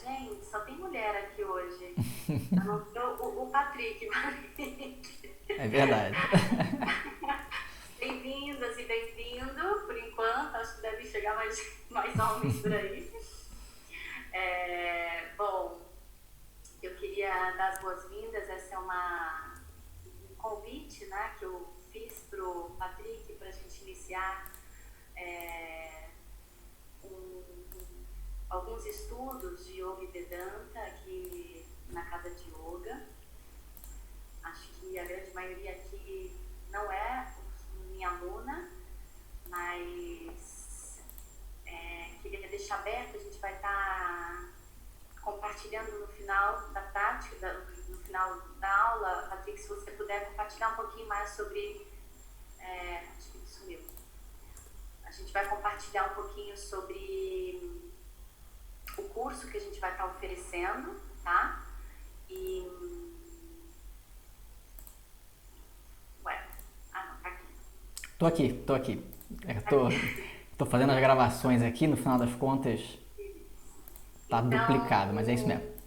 Gente, só tem mulher aqui hoje. A não ser o Patrick. É verdade. Bem-vindas e bem-vindo, por enquanto. Acho que deve chegar mais homens por aí. Bom, eu queria dar as boas-vindas. Essa é um convite, né, que eu fiz para o Patrick para a gente iniciar um, alguns estudos de Yoga e Vedanta aqui na Casa de Yoga. Acho que a grande maioria aqui não é minha aluna, mas queria deixar aberto. A gente vai estar compartilhando no final da prática, no final da aula. Patrick, se você puder compartilhar um pouquinho mais sobre... acho que sumiu. A gente vai compartilhar um pouquinho sobre o curso que a gente vai estar oferecendo, tá? Não, tá aqui. Tô aqui. Tô fazendo as gravações aqui, no final das contas tá Então, duplicado, mas é isso mesmo.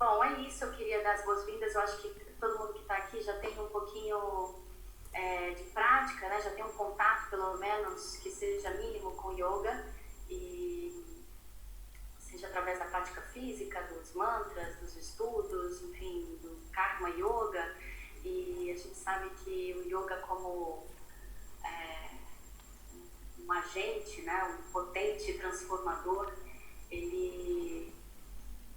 bom, é isso. Eu queria dar as boas-vindas. Eu acho que todo mundo que está aqui já tem um pouquinho de prática, né? Já tem um contato, pelo menos, que seja mínimo com yoga, e seja através da prática física, dos mantras, dos estudos, enfim, do Karma Yoga. E a gente sabe que o yoga, como um agente, né, um potente transformador, ele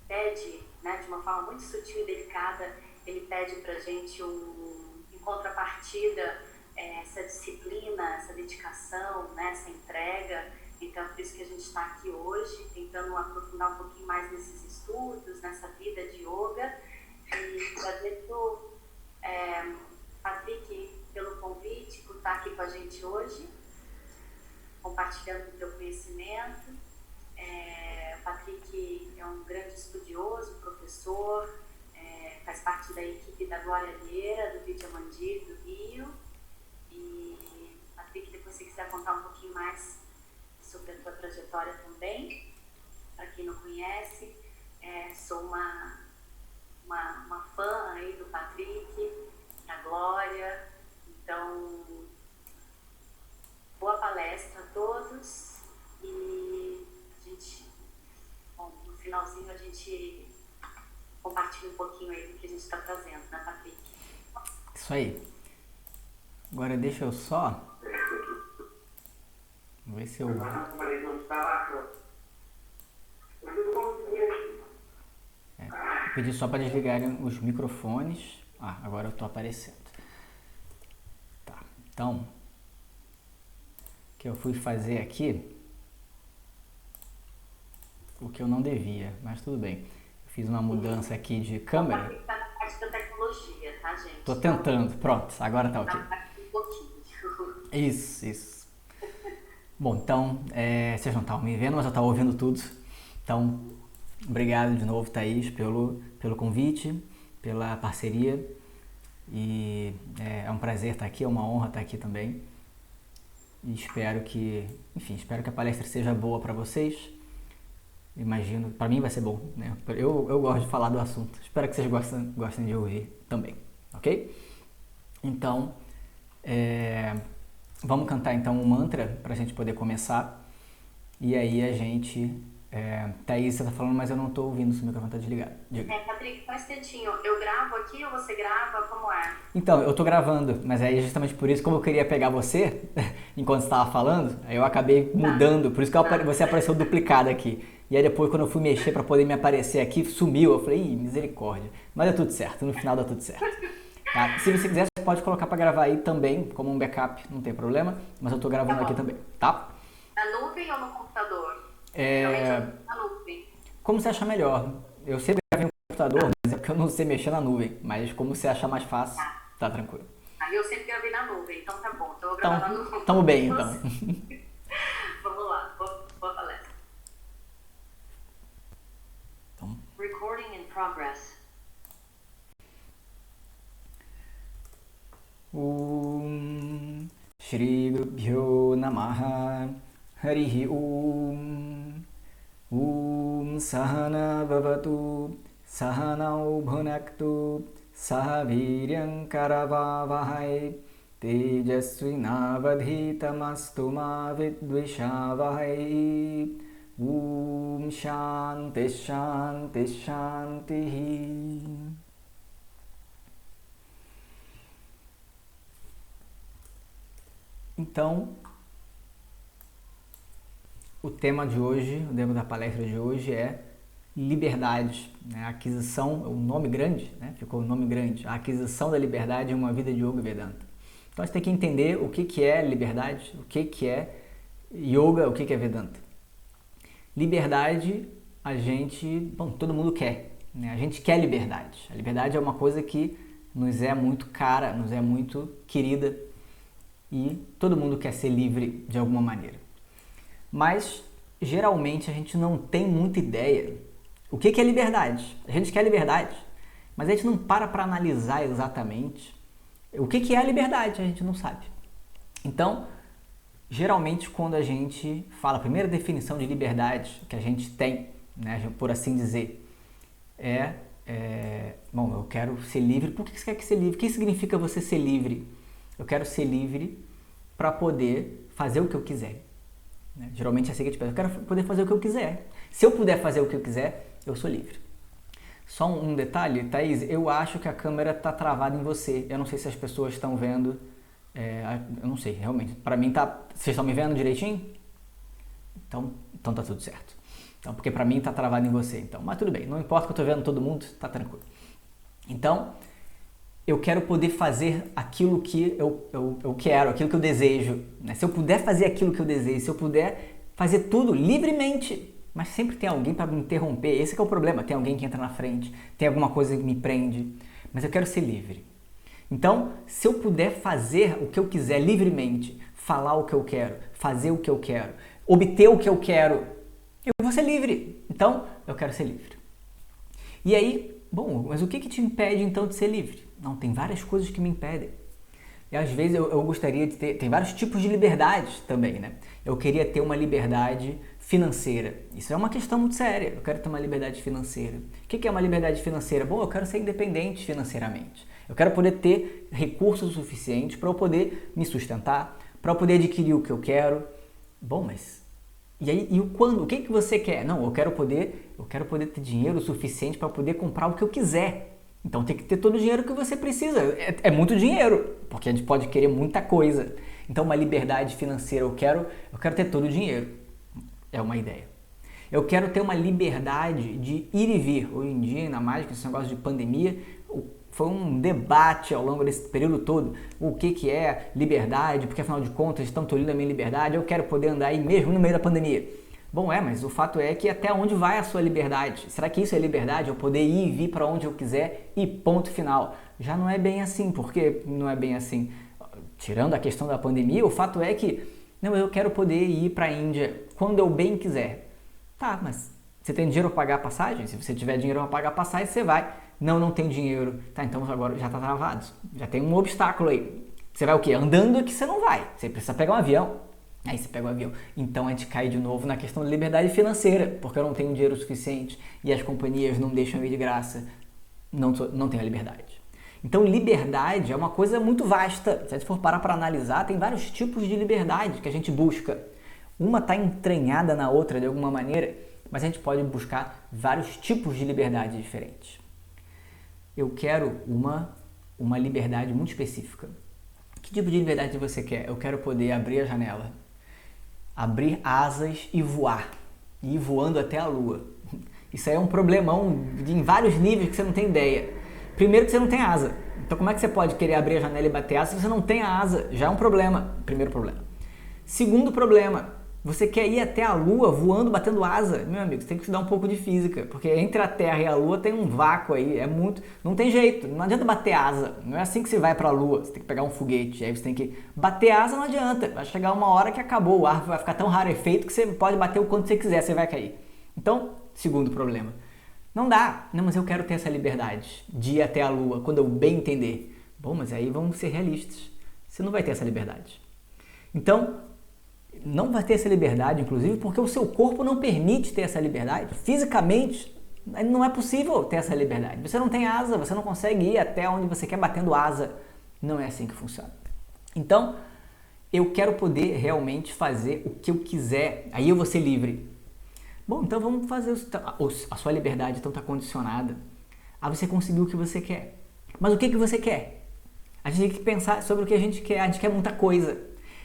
pede, né, de uma forma muito sutil e delicada, ele pede pra gente em contrapartida, essa disciplina, essa dedicação, né, essa entrega. Então é por isso que a gente está aqui hoje, tentando aprofundar um pouquinho mais nesses estudos, nessa vida de yoga. E agradeço, Patrick, pelo convite, por estar aqui com a gente hoje, compartilhando o teu conhecimento. O Patrick é um grande estudioso, professor, faz parte da equipe da Glória Vieira, do Vidya Mandir, do Rio. E, Patrick, depois se quiser contar um pouquinho mais sobre a tua trajetória também, para quem não conhece, sou uma fã aí do Patrick, da Glória. Então, boa palestra a todos. E bom, no finalzinho a gente compartilha um pouquinho aí do que a gente está trazendo, né, Patrick? Isso aí. Agora deixa eu só... Vamos ver se eu... Vou pedir só para desligarem os microfones. Agora eu tô aparecendo. Tá, então... O que eu fui fazer aqui... O que eu não devia, mas tudo bem. Eu fiz uma mudança aqui de câmera. Tá na parte da tecnologia, tá, gente? Tô tentando, pronto, agora tá ok. Um pouquinho. Isso. Bom, então, vocês não estavam me vendo, mas eu estava ouvindo tudo. Então, obrigado de novo, Thaís, pelo convite, pela parceria. E é um prazer estar aqui, é uma honra estar aqui também. E espero que a palestra seja boa para vocês. Imagino, para mim vai ser bom, né? Eu gosto de falar do assunto. Espero que vocês gostem de ouvir também, ok? Então, vamos cantar então um mantra para a gente poder começar. E aí a gente... Thaís, você tá falando, mas eu não tô ouvindo, se o microfone tá desligado. Diga. Patrick, faz instantinho. Eu gravo aqui ou você grava? Como é? Então, eu tô gravando, mas aí justamente por isso, como eu queria pegar você, enquanto você estava falando, aí eu acabei mudando, por isso que você apareceu duplicada aqui. E aí depois, quando eu fui mexer para poder me aparecer aqui, sumiu. Eu falei, misericórdia. Mas deu tudo certo, no final dá tudo certo. Tá? Se você quiser, você pode colocar para gravar aí também, como um backup, não tem problema. Mas eu tô gravando aqui também, tá? Na nuvem ou no computador? Na nuvem. Como você achar melhor. Eu sempre gravei no computador, mas é porque eu não sei mexer na nuvem. Mas como você achar mais fácil, tá tranquilo. Eu sempre gravei na nuvem, então tá bom. Então eu vou gravar na nuvem. Tamo bem, então. Vamos lá, boa palestra. Recording in progress. Shri Gurubhyo Namaha Harihi Om Sahana Vavatu Sahanau Bhunaktu Sahaviryam Karavavahai Tejasvinavadhitamastu ma vidvishavahai. Shanti Shanti Shanti. Então, o tema de hoje, o tema da palestra de hoje é liberdade, né? A aquisição, o nome grande, né? Ficou o nome grande, a aquisição da liberdade em uma vida de Yoga Vedanta. Então, você tem que entender o que é liberdade, o que é Yoga, o que é Vedanta. Liberdade, todo mundo quer, né? A gente quer liberdade. A liberdade é uma coisa que nos é muito cara, nos é muito querida e todo mundo quer ser livre de alguma maneira. Mas, geralmente, a gente não tem muita ideia o que é liberdade. A gente quer liberdade, mas a gente não para analisar exatamente o que é a liberdade, a gente não sabe. Então, geralmente, quando a gente fala, a primeira definição de liberdade que a gente tem, né, por assim dizer, eu quero ser livre. Por que você quer ser livre? O que significa você ser livre? Eu quero ser livre para poder fazer o que eu quiser. Né? Geralmente é assim que a gente pensa, eu quero poder fazer o que eu quiser. Se eu puder fazer o que eu quiser, eu sou livre. Só um detalhe, Thaís, eu acho que a câmera está travada em você. Eu não sei se as pessoas estão vendo. Eu não sei, realmente. Para mim tá. Vocês estão me vendo direitinho? Então tá tudo certo. Então, porque para mim tá travado em você. Então, mas tudo bem, não importa que eu estou vendo todo mundo, tá tranquilo. Então, eu quero poder fazer aquilo que eu quero, aquilo que eu desejo. Né? Se eu puder fazer aquilo que eu desejo, se eu puder fazer tudo livremente, mas sempre tem alguém para me interromper. Esse que é o problema, tem alguém que entra na frente, tem alguma coisa que me prende, mas eu quero ser livre. Então, se eu puder fazer o que eu quiser livremente, falar o que eu quero, fazer o que eu quero, obter o que eu quero, eu vou ser livre. Então, eu quero ser livre. E aí, mas o que te impede então de ser livre? Não, tem várias coisas que me impedem. E às vezes eu gostaria de ter... Tem vários tipos de liberdade também, né? Eu queria ter uma liberdade financeira. Isso é uma questão muito séria. Eu quero ter uma liberdade financeira. O que é uma liberdade financeira? Bom, eu quero ser independente financeiramente. Eu quero poder ter recursos suficientes para eu poder me sustentar, para eu poder adquirir o que eu quero. Bom, mas... E aí, e o quando? O que você quer? Não, eu quero poder ter dinheiro suficiente para poder comprar o que eu quiser. Então tem que ter todo o dinheiro que você precisa. É muito dinheiro, porque a gente pode querer muita coisa. Então uma liberdade financeira, eu quero ter todo o dinheiro. É uma ideia. Eu quero ter uma liberdade de ir e vir. Hoje em dia, ainda mais com esse negócio de pandemia, foi um debate ao longo desse período todo. O que é liberdade, porque afinal de contas estão tolhindo a minha liberdade, eu quero poder andar aí mesmo no meio da pandemia. Bom, mas o fato é que até onde vai a sua liberdade? Será que isso é liberdade? Eu poder ir e vir para onde eu quiser e ponto final. Já não é bem assim. Por que não é bem assim? Tirando a questão da pandemia, o fato é que eu quero poder ir para a Índia quando eu bem quiser. Tá, mas você tem dinheiro para pagar a passagem? Se você tiver dinheiro para pagar a passagem, você vai. Não tem dinheiro. Tá, então agora já está travado. Já tem um obstáculo aí. Você vai o quê? Andando que você não vai. Você precisa pegar um avião. Aí você pega o avião. Então a gente cai de novo na questão da liberdade financeira, porque eu não tenho dinheiro suficiente e as companhias não deixam eu ir de graça. Não tenho a liberdade. Então liberdade é uma coisa muito vasta. Se a gente for parar para analisar, tem vários tipos de liberdade que a gente busca. Uma está entranhada na outra de alguma maneira, mas a gente pode buscar vários tipos de liberdade diferentes. Eu quero uma liberdade muito específica. Que tipo de liberdade você quer? Eu quero poder abrir a janela, abrir asas e voar. E ir voando até a lua. Isso aí é um problemão em vários níveis que você não tem ideia. Primeiro que você não tem asa. Então como é que você pode querer abrir a janela e bater asa se você não tem a asa? Já é um problema. Primeiro problema. Segundo problema. Você quer ir até a lua voando, batendo asa? Meu amigo, você tem que estudar um pouco de física. Porque entre a Terra e a lua tem um vácuo aí. Não tem jeito. Não adianta bater asa. Não é assim que você vai para a lua. Você tem que pegar um foguete. Aí você tem que bater asa, não adianta. Vai chegar uma hora que acabou. O ar vai ficar tão rarefeito que você pode bater o quanto você quiser. Você vai cair. Então, segundo problema. Não dá. Não, mas eu quero ter essa liberdade de ir até a lua quando eu bem entender. Bom, mas aí vamos ser realistas. Você não vai ter essa liberdade. Então, não vai ter essa liberdade, inclusive, porque o seu corpo não permite ter essa liberdade. Fisicamente, não é possível ter essa liberdade. Você não tem asa, você não consegue ir até onde você quer batendo asa. Não é assim que funciona. Então, eu quero poder realmente fazer o que eu quiser. Aí eu vou ser livre. Bom, então vamos fazer... A sua liberdade então está condicionada a você conseguir o que você quer. Mas o que você quer? A gente tem que pensar sobre o que a gente quer. A gente quer muita coisa.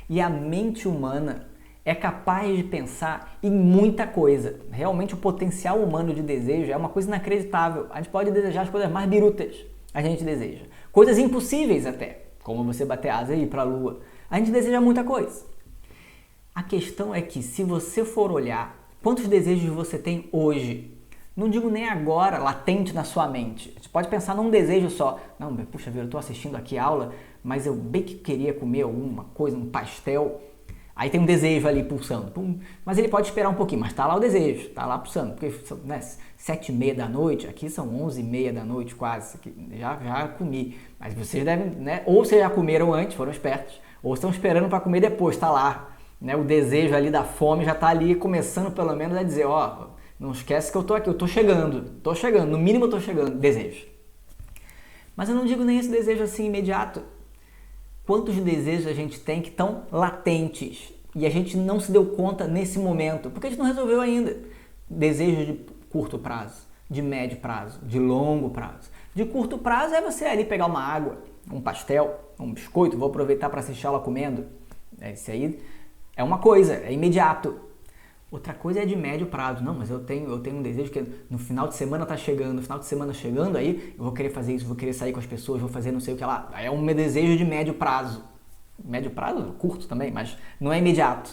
E a mente humana é capaz de pensar em muita coisa. Realmente o potencial humano de desejo é uma coisa inacreditável. A gente pode desejar as coisas mais birutas. A gente deseja. Coisas impossíveis até. Como você bater asa e ir para a lua. A gente deseja muita coisa. A questão é que se você for olhar quantos desejos você tem hoje, não digo nem agora, latente na sua mente. Você pode pensar num desejo só. Não, puxa vida, eu estou assistindo aqui a aula, mas eu bem que queria comer alguma coisa, um pastel. Aí tem um desejo ali pulsando. Pum. Mas ele pode esperar um pouquinho, mas está lá o desejo, está lá pulsando. Porque são 7h30 da noite, aqui são 11h30 da noite quase. Já comi. Mas vocês devem, né? Ou vocês já comeram antes, foram espertos, ou estão esperando para comer depois, está lá. Né? O desejo ali da fome já está ali começando pelo menos a dizer, ó, não esquece que eu estou aqui, eu estou chegando, no mínimo eu estou chegando, desejo. Mas eu não digo nem esse desejo assim imediato. Quantos desejos a gente tem que estão latentes e a gente não se deu conta nesse momento, porque a gente não resolveu ainda. Desejos de curto prazo, de médio prazo, de longo prazo. De curto prazo é você ali pegar uma água, um pastel, um biscoito, vou aproveitar para assistir ela comendo. Esse aí é uma coisa, é imediato. Outra coisa é de médio prazo. Não, mas eu tenho um desejo que no final de semana tá chegando, aí eu vou querer fazer isso, vou querer sair com as pessoas, vou fazer não sei o que lá. Aí é um desejo de médio prazo. Médio prazo? Curto também, mas não é imediato.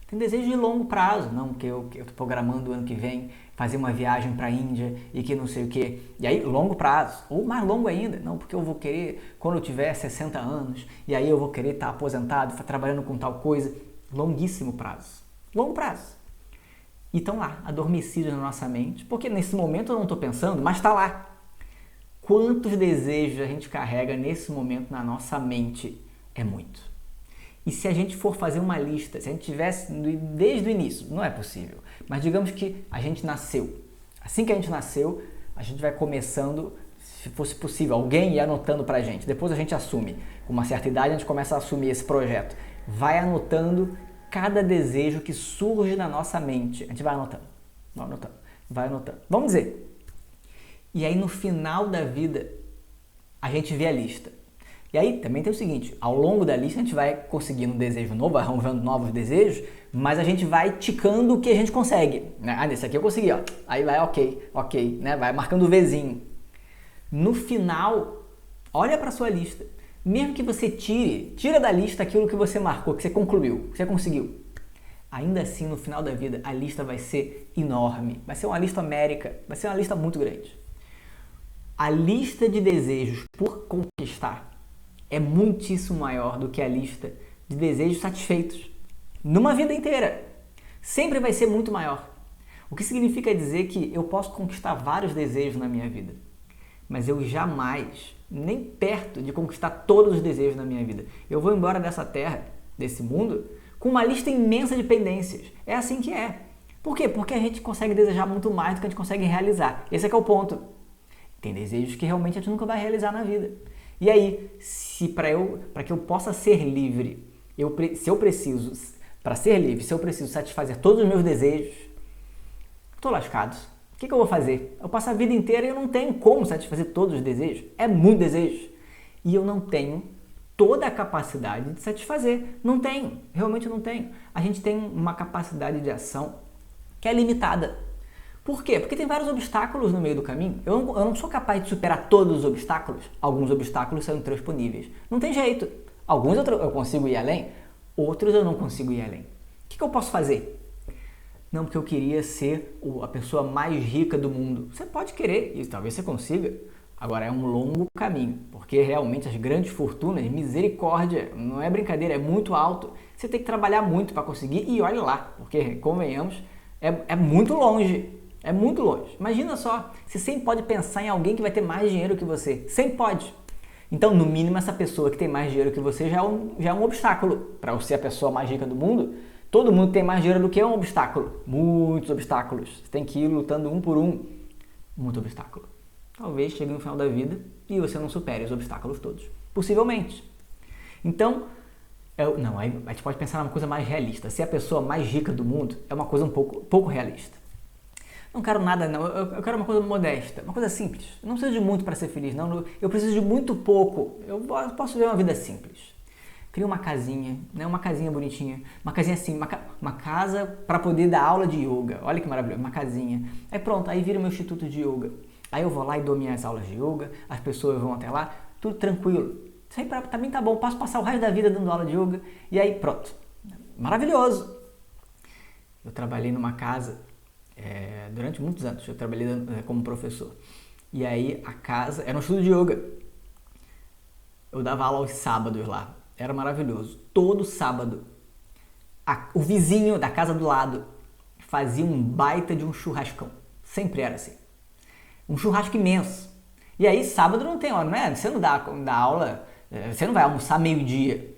Tem desejo de longo prazo. Não, porque eu tô programando o ano que vem fazer uma viagem para a Índia e que não sei o que. E aí, longo prazo. Ou mais longo ainda. Não, porque eu vou querer, quando eu tiver 60 anos, e aí eu vou querer estar aposentado, trabalhando com tal coisa. Longuíssimo prazo. Longo prazo. E estão lá, adormecidos na nossa mente, porque nesse momento eu não estou pensando, mas está lá. Quantos desejos a gente carrega nesse momento na nossa mente? É muito. E se a gente for fazer uma lista, se a gente tivesse desde o início, não é possível, mas digamos que a gente nasceu. Assim que a gente nasceu, a gente vai começando, se fosse possível, alguém ia anotando pra gente. Depois a gente assume. Com uma certa idade a gente começa a assumir esse projeto. Vai anotando cada desejo que surge na nossa mente. A gente vai anotando. Vamos dizer. E aí no final da vida, a gente vê a lista. E aí também tem o seguinte, ao longo da lista a gente vai conseguindo um desejo novo, vai arranjando novos desejos, mas a gente vai ticando o que a gente consegue. Né? Ah, nesse aqui eu consegui, ó. Aí vai ok, né? Vai marcando o Vzinho. No final, olha para sua lista. Mesmo que você tira da lista aquilo que você marcou, que você concluiu, que você conseguiu. Ainda assim, no final da vida, a lista vai ser enorme. Vai ser uma lista homérica, vai ser uma lista muito grande. A lista de desejos por conquistar é muitíssimo maior do que a lista de desejos satisfeitos. Numa vida inteira. Sempre vai ser muito maior. O que significa dizer que eu posso conquistar vários desejos na minha vida, mas eu jamais, nem perto de conquistar todos os desejos na minha vida. Eu vou embora dessa terra, desse mundo, com uma lista imensa de pendências. É assim que é. Por quê? Porque a gente consegue desejar muito mais do que a gente consegue realizar. Esse é que é o ponto. Tem desejos que realmente a gente nunca vai realizar na vida. E aí, se para que eu possa ser livre, para ser livre, se eu preciso satisfazer todos os meus desejos, estou lascado. O que eu vou fazer? Eu passo a vida inteira e eu não tenho como satisfazer todos os desejos. É muito desejo. E eu não tenho toda a capacidade de satisfazer. Não tenho. Realmente não tenho. A gente tem uma capacidade de ação que é limitada. Por quê? Porque tem vários obstáculos no meio do caminho. Eu não sou capaz de superar todos os obstáculos. Alguns obstáculos são intransponíveis. Não tem jeito. Alguns eu consigo ir além, outros eu não consigo ir além. O que eu posso fazer? Não, porque eu queria ser a pessoa mais rica do mundo. Você pode querer e talvez você consiga. Agora é um longo caminho, porque realmente as grandes fortunas, misericórdia, não é brincadeira, é muito alto. Você tem que trabalhar muito para conseguir e olha lá, porque convenhamos, é muito longe. É muito longe. Imagina só, você sempre pode pensar em alguém que vai ter mais dinheiro que você. Sempre pode. Então, no mínimo, essa pessoa que tem mais dinheiro que você já é um obstáculo. Para ser a pessoa mais rica do mundo, Todo mundo tem mais dinheiro do que um obstáculo. Muitos obstáculos. Você tem que ir lutando um por um. Muito obstáculo. Talvez chegue no final da vida e você não supere os obstáculos todos. Possivelmente. Então, aí a gente pode pensar numa coisa mais realista. Ser a pessoa mais rica do mundo é uma coisa um pouco realista. Não quero nada, não. Eu quero uma coisa modesta, uma coisa simples. Eu não preciso de muito para ser feliz, não. Eu preciso de muito pouco. Eu posso viver uma vida simples. Cria uma casinha, né? Uma casinha bonitinha. Uma casinha assim, uma casa para poder dar aula de yoga. Olha que maravilhoso, uma casinha. Aí pronto, aí vira meu instituto de yoga. Aí eu vou lá e dou minhas aulas de yoga, as pessoas vão até lá, tudo tranquilo. Isso aí também tá bom, posso passar o resto da vida dando aula de yoga. E aí pronto, maravilhoso. Eu trabalhei numa casa durante muitos anos, eu trabalhei como professor. E aí a casa era um estudo de yoga. Eu dava aula aos sábados lá. Era maravilhoso. Todo sábado, o vizinho da casa do lado fazia um baita de um churrascão. Sempre era assim. Um churrasco imenso. E aí, sábado não tem hora, não é? Você não dá aula, você não vai almoçar meio-dia.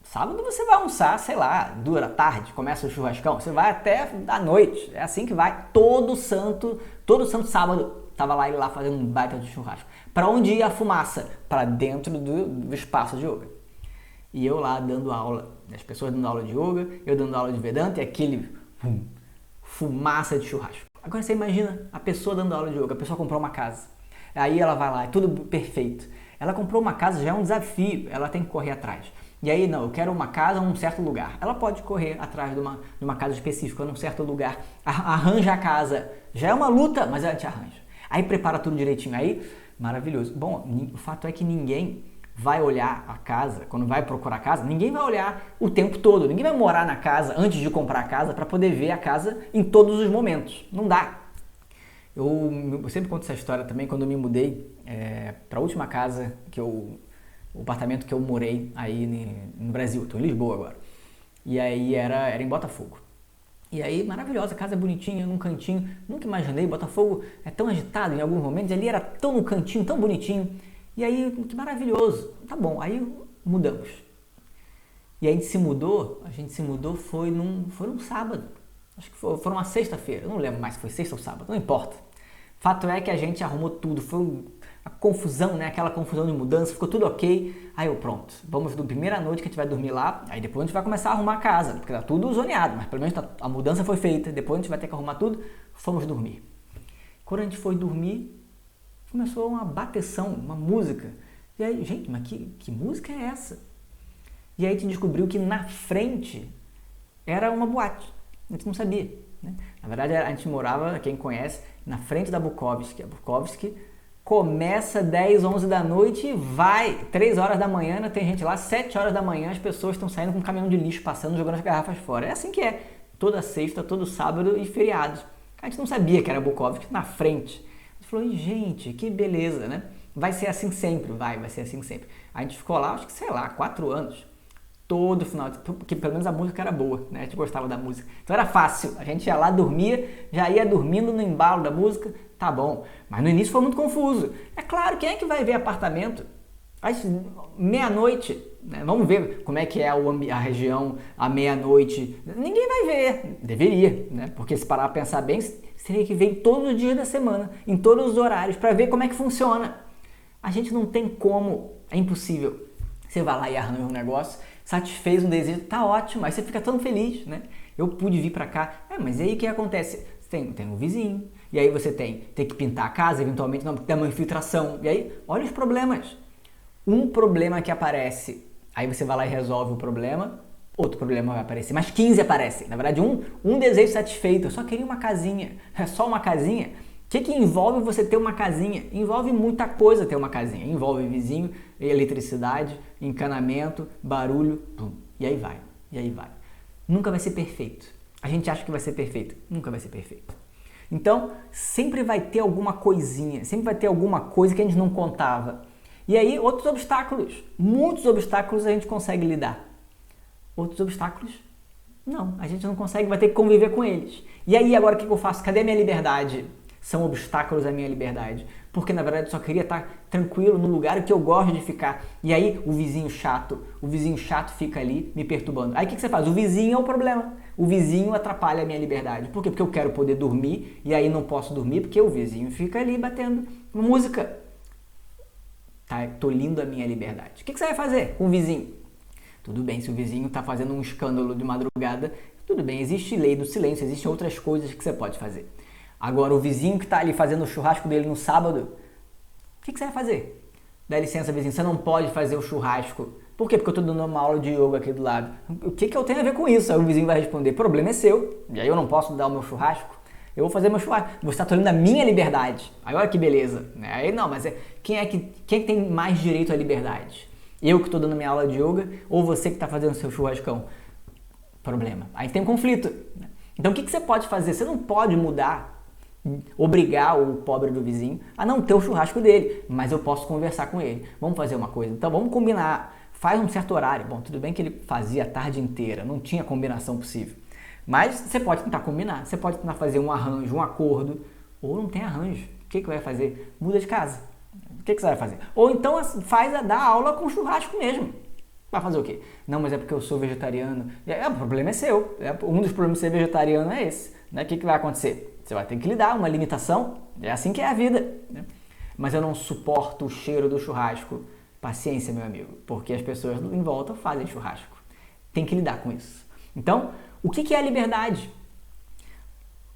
Sábado você vai almoçar, sei lá, 2 da tarde, começa o churrascão. Você vai até da noite. É assim que vai. Todo santo sábado tava lá ele lá fazendo um baita de churrasco. Para onde ia a fumaça? Para dentro do espaço de yoga. E eu lá dando aula, as pessoas dando aula de yoga, eu dando aula de Vedanta e aquele fumaça de churrasco. Agora você imagina a pessoa dando aula de yoga, a pessoa comprou uma casa, aí ela vai lá, é tudo perfeito. Ela comprou uma casa, já é um desafio, ela tem que correr atrás. E aí, não, eu quero uma casa num certo lugar. Ela pode correr atrás de uma casa específica, num certo lugar, arranja a casa. Já é uma luta, mas ela te arranja. Aí prepara tudo direitinho, aí maravilhoso. Bom, o fato é que ninguém vai olhar a casa, quando vai procurar a casa, ninguém vai olhar o tempo todo, ninguém vai morar na casa antes de comprar a casa para poder ver a casa em todos os momentos. Não dá. Eu sempre conto essa história também quando eu me mudei para a última casa, o apartamento que eu morei aí no Brasil, estou em Lisboa agora. E aí era em Botafogo. E aí, maravilhosa, casa bonitinha, num cantinho. Nunca imaginei, Botafogo é tão agitado em alguns momentos, ali era tão no cantinho, tão bonitinho. E aí, que maravilhoso. Tá bom, aí mudamos. E a gente se mudou foi num sábado. Acho que foi uma sexta-feira. Eu não lembro mais se foi sexta ou sábado, não importa. Fato é que a gente arrumou tudo. Foi a confusão, né? Aquela confusão de mudança, ficou tudo ok. Aí pronto, vamos na primeira noite que a gente vai dormir lá. Aí depois a gente vai começar a arrumar a casa, porque tá tudo zoneado. Mas pelo menos a mudança foi feita. Depois a gente vai ter que arrumar tudo. Fomos dormir. Quando a gente foi dormir, começou uma bateção, uma música. E aí, gente, mas que música é essa? E aí a gente descobriu que na frente era uma boate. A gente não sabia, né? Na verdade, a gente morava, quem conhece, na frente da Bukowski. A Bukowski começa 10, 11 da noite e vai 3 horas da manhã, ainda tem gente lá, 7 horas da manhã, as pessoas estão saindo com um caminhão de lixo, passando, jogando as garrafas fora. É assim que é. Toda sexta, todo sábado e feriados. A gente não sabia que era a Bukowski na frente. A gente falou, gente, que beleza, né? Vai ser assim sempre, vai ser assim sempre. A gente ficou lá, acho que, sei lá, 4 anos. Todo final, porque pelo menos a música era boa, né? A gente gostava da música. Então era fácil, a gente ia lá, dormia, já ia dormindo no embalo da música, tá bom. Mas no início foi muito confuso. É claro, quem é que vai ver apartamento às meia-noite? Né? Vamos ver como é que é a região à meia-noite. Ninguém vai ver, deveria, né? Porque se parar a pensar bem, teria que ver todos os dias da semana, em todos os horários, para ver como é que funciona. A gente não tem como, é impossível. Você vai lá e arranja um negócio, satisfez um desejo, tá ótimo, aí você fica tão feliz, né? Eu pude vir pra cá, mas aí o que acontece? Você tem um vizinho, e aí você tem que pintar a casa, eventualmente não, tem uma infiltração, e aí, olha os problemas. Um problema que aparece, aí você vai lá e resolve o problema, outro problema vai aparecer, mas 15 aparecem. Na verdade, um desejo satisfeito, eu só queria uma casinha, é só uma casinha. O que envolve você ter uma casinha? Envolve muita coisa ter uma casinha. Envolve vizinho, eletricidade, encanamento, barulho, e aí vai, e aí vai. Nunca vai ser perfeito. A gente acha que vai ser perfeito, nunca vai ser perfeito. Então, sempre vai ter alguma coisinha, sempre vai ter alguma coisa que a gente não contava. E aí, outros obstáculos, muitos obstáculos a gente consegue lidar. Outros obstáculos, não, a gente não consegue, vai ter que conviver com eles. E aí, agora o que eu faço? Cadê a minha liberdade? São obstáculos à minha liberdade. Porque na verdade eu só queria estar tranquilo no lugar que eu gosto de ficar. E aí o vizinho chato fica ali me perturbando. Aí o que você faz? O vizinho é o problema. O vizinho atrapalha a minha liberdade. Por quê? Porque eu quero poder dormir e aí não posso dormir porque o vizinho fica ali batendo música. Tá tolhindo a minha liberdade. O que você vai fazer com o vizinho? Tudo bem, se o vizinho está fazendo um escândalo de madrugada, tudo bem, existe lei do silêncio, existem outras coisas que você pode fazer. Agora, o vizinho que está ali fazendo o churrasco dele no sábado, o que você vai fazer? Dá licença, vizinho, você não pode fazer o churrasco. Por quê? Porque eu estou dando uma aula de yoga aqui do lado. O que eu tenho a ver com isso? Aí o vizinho vai responder, problema é seu, e aí eu não posso dar o meu churrasco. Eu vou fazer meu churrasco. Você está tolhendo a minha liberdade. Aí olha que beleza. Aí não, mas quem é que tem mais direito à liberdade? Eu que estou dando minha aula de yoga ou você que está fazendo seu churrascão? Problema. Aí tem um conflito. Então o que você pode fazer? Você não pode mudar, obrigar o pobre do vizinho a não ter o churrasco dele, mas eu posso conversar com ele. Vamos fazer uma coisa. Então vamos combinar. Faz um certo horário. Bom, tudo bem que ele fazia a tarde inteira, não tinha combinação possível. Mas você pode tentar combinar, você pode tentar fazer um arranjo, um acordo, ou não tem arranjo. O que vai fazer? Muda de casa. O que você vai fazer? Ou então dá aula com churrasco mesmo. Vai fazer o quê? Não, mas é porque eu sou vegetariano. O problema é seu. Um dos problemas de ser vegetariano é esse. Né? O que vai acontecer? Você vai ter que lidar, uma limitação. É assim que é a vida. Né? Mas eu não suporto o cheiro do churrasco. Paciência, meu amigo, porque as pessoas em volta fazem churrasco. Tem que lidar com isso. Então, o que é a liberdade?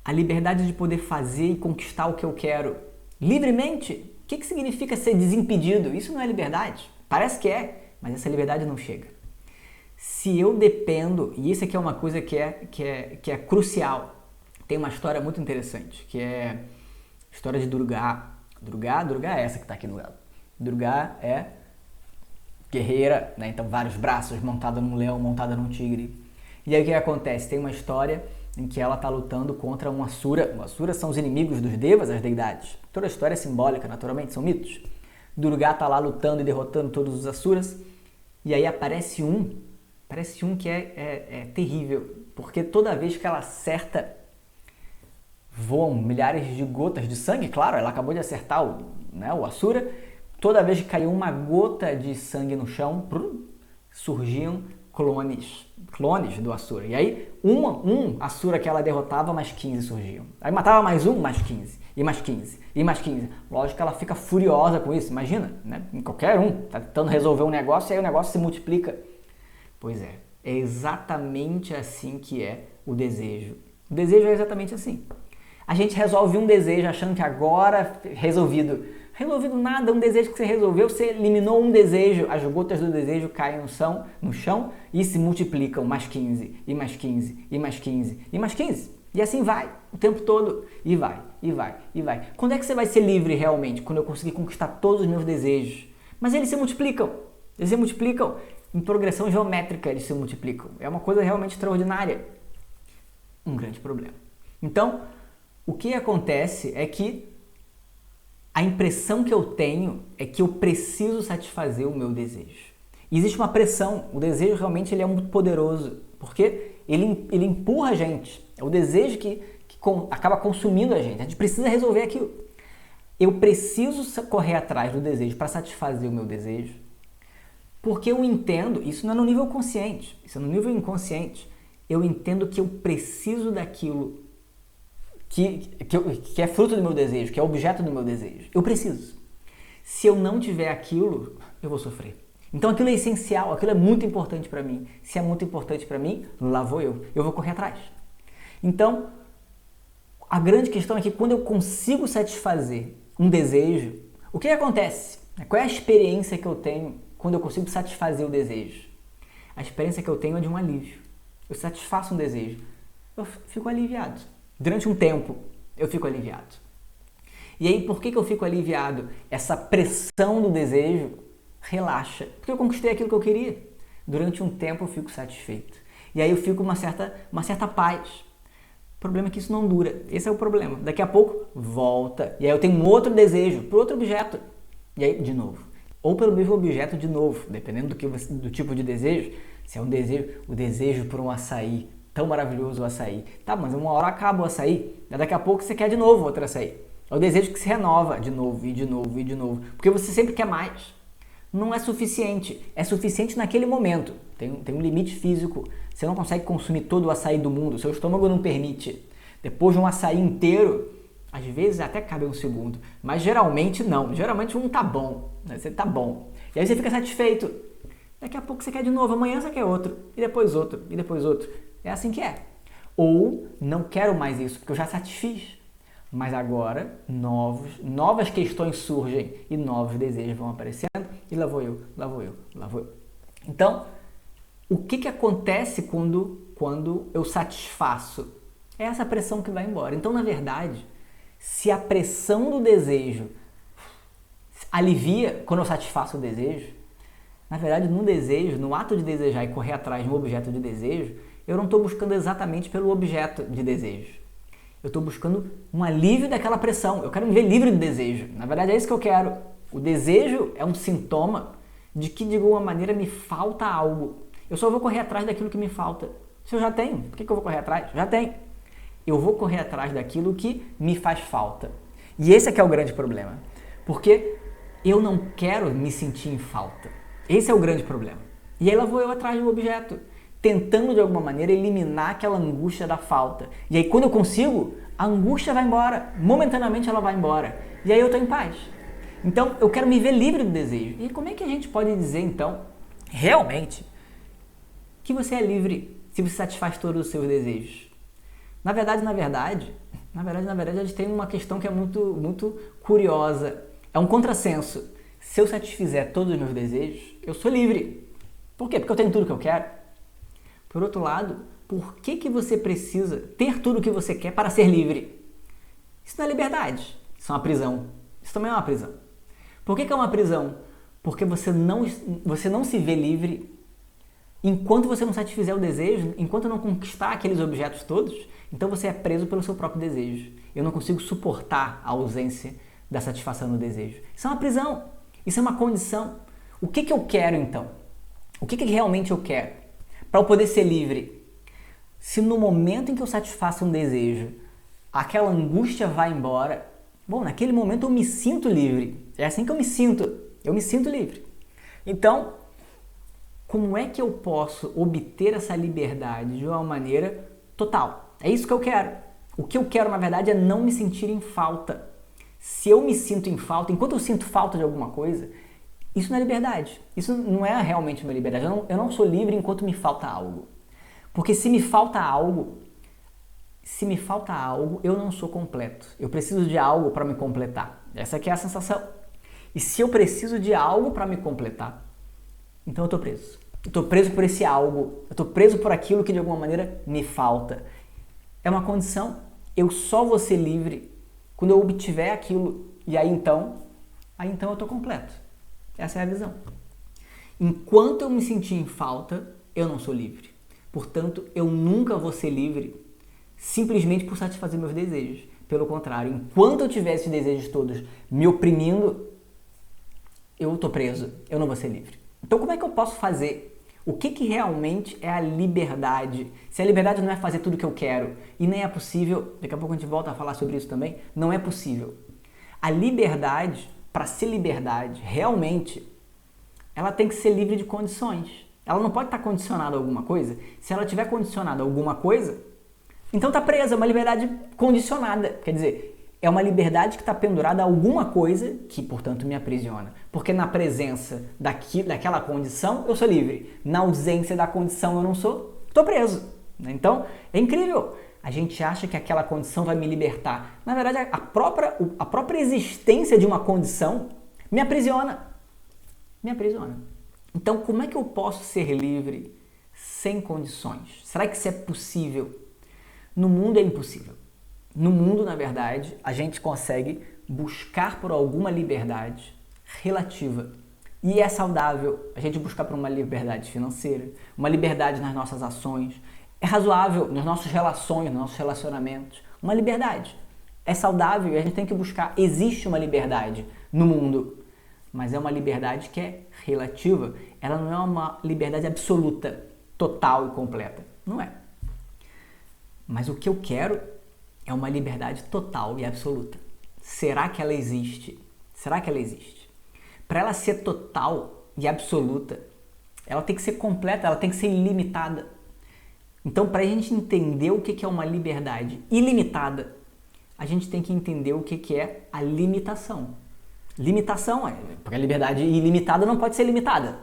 A liberdade de poder fazer e conquistar o que eu quero livremente. O que significa ser desimpedido? Isso não é liberdade. Parece que é, mas essa liberdade não chega. Se eu dependo, e isso aqui é uma coisa que é crucial, tem uma história muito interessante, que é a história de Durga. Durga é essa que está aqui no lado. Durga é guerreira, né? Então vários braços, montada num leão, montada num tigre. E aí o que acontece? Tem uma história em que ela está lutando contra um Asura. O Asura são os inimigos dos devas, as deidades. Toda a história é simbólica, naturalmente, são mitos. Durga está lá lutando e derrotando todos os Asuras. E aí aparece um que é terrível, porque toda vez que ela acerta, voam milhares de gotas de sangue. Claro, ela acabou de acertar o Asura. Toda vez que caiu uma gota de sangue no chão, surgiam clones do Asura. E aí, um Asura que ela derrotava, mais 15 surgiam. Aí matava mais um, mais 15. E mais 15. E mais 15. Lógico que ela fica furiosa com isso. Imagina, né? Qualquer um tá tentando resolver um negócio e aí o negócio se multiplica. Pois é exatamente assim que é o desejo. O desejo é exatamente assim. A gente resolve um desejo achando que agora resolvido. Resolvido nada, um desejo que você resolveu, você eliminou um desejo, as gotas do desejo caem no chão e se multiplicam, mais 15, e mais 15, e mais 15, e mais 15. E assim vai, o tempo todo, e vai, e vai, e vai. Quando é que você vai ser livre realmente? Quando eu conseguir conquistar todos os meus desejos. Mas eles se multiplicam em progressão geométrica, eles se multiplicam. É uma coisa realmente extraordinária. Um grande problema. Então, o que acontece é que a impressão que eu tenho é que eu preciso satisfazer o meu desejo. E existe uma pressão, o desejo realmente ele é muito poderoso, porque ele empurra a gente. É o desejo que acaba consumindo a gente precisa resolver aquilo. Eu preciso correr atrás do desejo para satisfazer o meu desejo, porque eu entendo, isso não é no nível consciente, isso é no nível inconsciente, eu entendo que eu preciso daquilo que é fruto do meu desejo, que é objeto do meu desejo. Eu preciso. Se eu não tiver aquilo, eu vou sofrer. Então aquilo é essencial, aquilo é muito importante para mim. Se é muito importante para mim, lá vou eu vou correr atrás. Então, a grande questão é que quando eu consigo satisfazer um desejo, o que acontece? Qual é a experiência que eu tenho quando eu consigo satisfazer o desejo? A experiência que eu tenho é de um alívio. Eu satisfaço um desejo, eu fico aliviado. Durante um tempo, eu fico aliviado. E aí, por que eu fico aliviado? Essa pressão do desejo relaxa. Porque eu conquistei aquilo que eu queria. Durante um tempo, eu fico satisfeito. E aí, eu fico uma certa paz. O problema é que isso não dura. Esse é o problema. Daqui a pouco, volta. E aí, eu tenho um outro desejo por outro objeto. E aí, de novo. Ou pelo mesmo objeto de novo. Dependendo do tipo de desejo. Se é o desejo por um açaí. Tão maravilhoso o açaí. Tá, mas uma hora acaba o açaí. Daqui a pouco você quer de novo outro açaí. É o desejo que se renova de novo, e de novo, e de novo. Porque você sempre quer mais. Não é suficiente. É suficiente naquele momento. Tem um limite físico. Você não consegue consumir todo o açaí do mundo, seu estômago não permite. Depois de um açaí inteiro, às vezes até cabe um segundo, mas geralmente não. Geralmente um tá bom, né? Você tá bom. E aí você fica satisfeito. Daqui a pouco você quer de novo, amanhã você quer outro, e depois outro, e depois outro. É assim que é. Ou não quero mais isso, porque eu já satisfiz. Mas agora novas questões surgem e novos desejos vão aparecendo e lá vou eu. Então, o que acontece quando eu satisfaço? É essa pressão que vai embora. Então, na verdade, se a pressão do desejo alivia quando eu satisfaço o desejo, na verdade, no desejo, no ato de desejar e correr atrás de um objeto de desejo, eu não estou buscando exatamente pelo objeto de desejo. Eu estou buscando um alívio daquela pressão. Eu quero me ver livre do desejo. Na verdade, é isso que eu quero. O desejo é um sintoma de que, de alguma maneira, me falta algo. Eu só vou correr atrás daquilo que me falta. Se eu já tenho, por que eu vou correr atrás? Já tenho. Eu vou correr atrás daquilo que me faz falta. E esse é que é o grande problema. Porque eu não quero me sentir em falta. Esse é o grande problema. E aí lá vou eu atrás do objeto, tentando de alguma maneira eliminar aquela angústia da falta. E aí quando eu consigo, a angústia vai embora. Momentaneamente ela vai embora. E aí eu estou em paz. Então eu quero me ver livre do desejo. E como é que a gente pode dizer então, realmente, que você é livre se você satisfaz todos os seus desejos? Na verdade, a gente tem uma questão que é muito curiosa. É um contrassenso. Se eu satisfizer todos os meus desejos, eu sou livre. Por quê? Porque eu tenho tudo que eu quero. Por outro lado, por que você precisa ter tudo o que você quer para ser livre? Isso não é liberdade. Isso é uma prisão. Isso também é uma prisão. Por que é uma prisão? Porque você não se vê livre enquanto você não satisfizer o desejo, enquanto não conquistar aqueles objetos todos, então você é preso pelo seu próprio desejo. Eu não consigo suportar a ausência da satisfação do desejo. Isso é uma prisão. Isso é uma condição. O que eu quero então? O que realmente eu quero? Para eu poder ser livre. Se no momento em que eu satisfaço um desejo, aquela angústia vai embora, bom, naquele momento eu me sinto livre. É assim que eu me sinto. Eu me sinto livre. Então, como é que eu posso obter essa liberdade de uma maneira total? É isso que eu quero. O que eu quero, na verdade, é não me sentir em falta. Se eu me sinto em falta, enquanto eu sinto falta de alguma coisa, isso não é liberdade. Isso não é realmente uma liberdade. Eu não sou livre enquanto me falta algo. Porque se me falta algo, eu não sou completo. Eu preciso de algo para me completar. Essa aqui é a sensação. E se eu preciso de algo para me completar, então eu estou preso. Eu estou preso por esse algo. Eu estou preso por aquilo que de alguma maneira me falta. É uma condição. Eu só vou ser livre quando eu obtiver aquilo. E aí então eu estou completo. Essa é a visão. Enquanto eu me sentir em falta, eu não sou livre. Portanto, eu nunca vou ser livre simplesmente por satisfazer meus desejos. Pelo contrário, enquanto eu tiver esses desejos todos me oprimindo, eu estou preso. Eu não vou ser livre. Então, como é que eu posso fazer? O que realmente é a liberdade? Se a liberdade não é fazer tudo o que eu quero e nem é possível, daqui a pouco a gente volta a falar sobre isso também, não é possível. A liberdade, para ser liberdade, realmente, ela tem que ser livre de condições. Ela não pode estar condicionada a alguma coisa. Se ela estiver condicionada a alguma coisa, então está presa, é uma liberdade condicionada. Quer dizer, é uma liberdade que está pendurada a alguma coisa que, portanto, me aprisiona. Porque na presença daquela condição, eu sou livre. Na ausência da condição, eu não sou, estou preso. Então, é incrível. A gente acha que aquela condição vai me libertar. Na verdade, a própria existência de uma condição me aprisiona. Me aprisiona. Então, como é que eu posso ser livre sem condições? Será que isso é possível? No mundo é impossível. No mundo, na verdade, a gente consegue buscar por alguma liberdade relativa. E é saudável a gente buscar por uma liberdade financeira, uma liberdade nas nossas ações. É razoável nas nossas relações, nos nossos relacionamentos. Uma liberdade. É saudável e a gente tem que buscar. Existe uma liberdade no mundo, mas é uma liberdade que é relativa. Ela não é uma liberdade absoluta, total e completa. Não é. Mas o que eu quero é uma liberdade total e absoluta. Será que ela existe? Será que ela existe? Para ela ser total e absoluta, ela tem que ser completa, ela tem que ser ilimitada. Então, para a gente entender o que é uma liberdade ilimitada, a gente tem que entender o que é a limitação. Limitação, porque a liberdade ilimitada não pode ser limitada.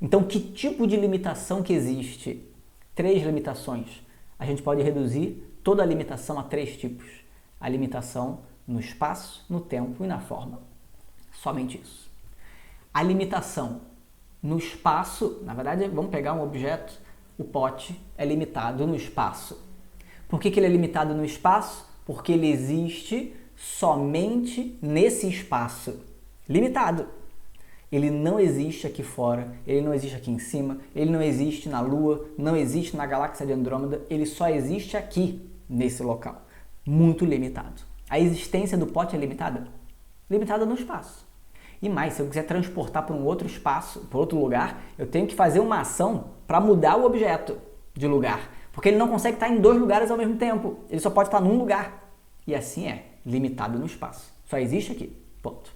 Então, que tipo de limitação que existe? 3 limitações. A gente pode reduzir toda a limitação a 3 tipos. A limitação no espaço, no tempo e na forma. Somente isso. A limitação no espaço, na verdade, vamos pegar um objeto, o pote é limitado no espaço. Por que ele é limitado no espaço? Porque ele existe somente nesse espaço. Limitado. Ele não existe aqui fora, ele não existe aqui em cima, ele não existe na Lua, não existe na galáxia de Andrômeda, ele só existe aqui, nesse local. Muito limitado. A existência do pote é limitada? Limitada no espaço. E mais, se eu quiser transportar para um outro espaço, para outro lugar, eu tenho que fazer uma ação para mudar o objeto de lugar. Porque ele não consegue estar em 2 lugares ao mesmo tempo. Ele só pode estar num lugar. E assim é, limitado no espaço. Só existe aqui. Ponto.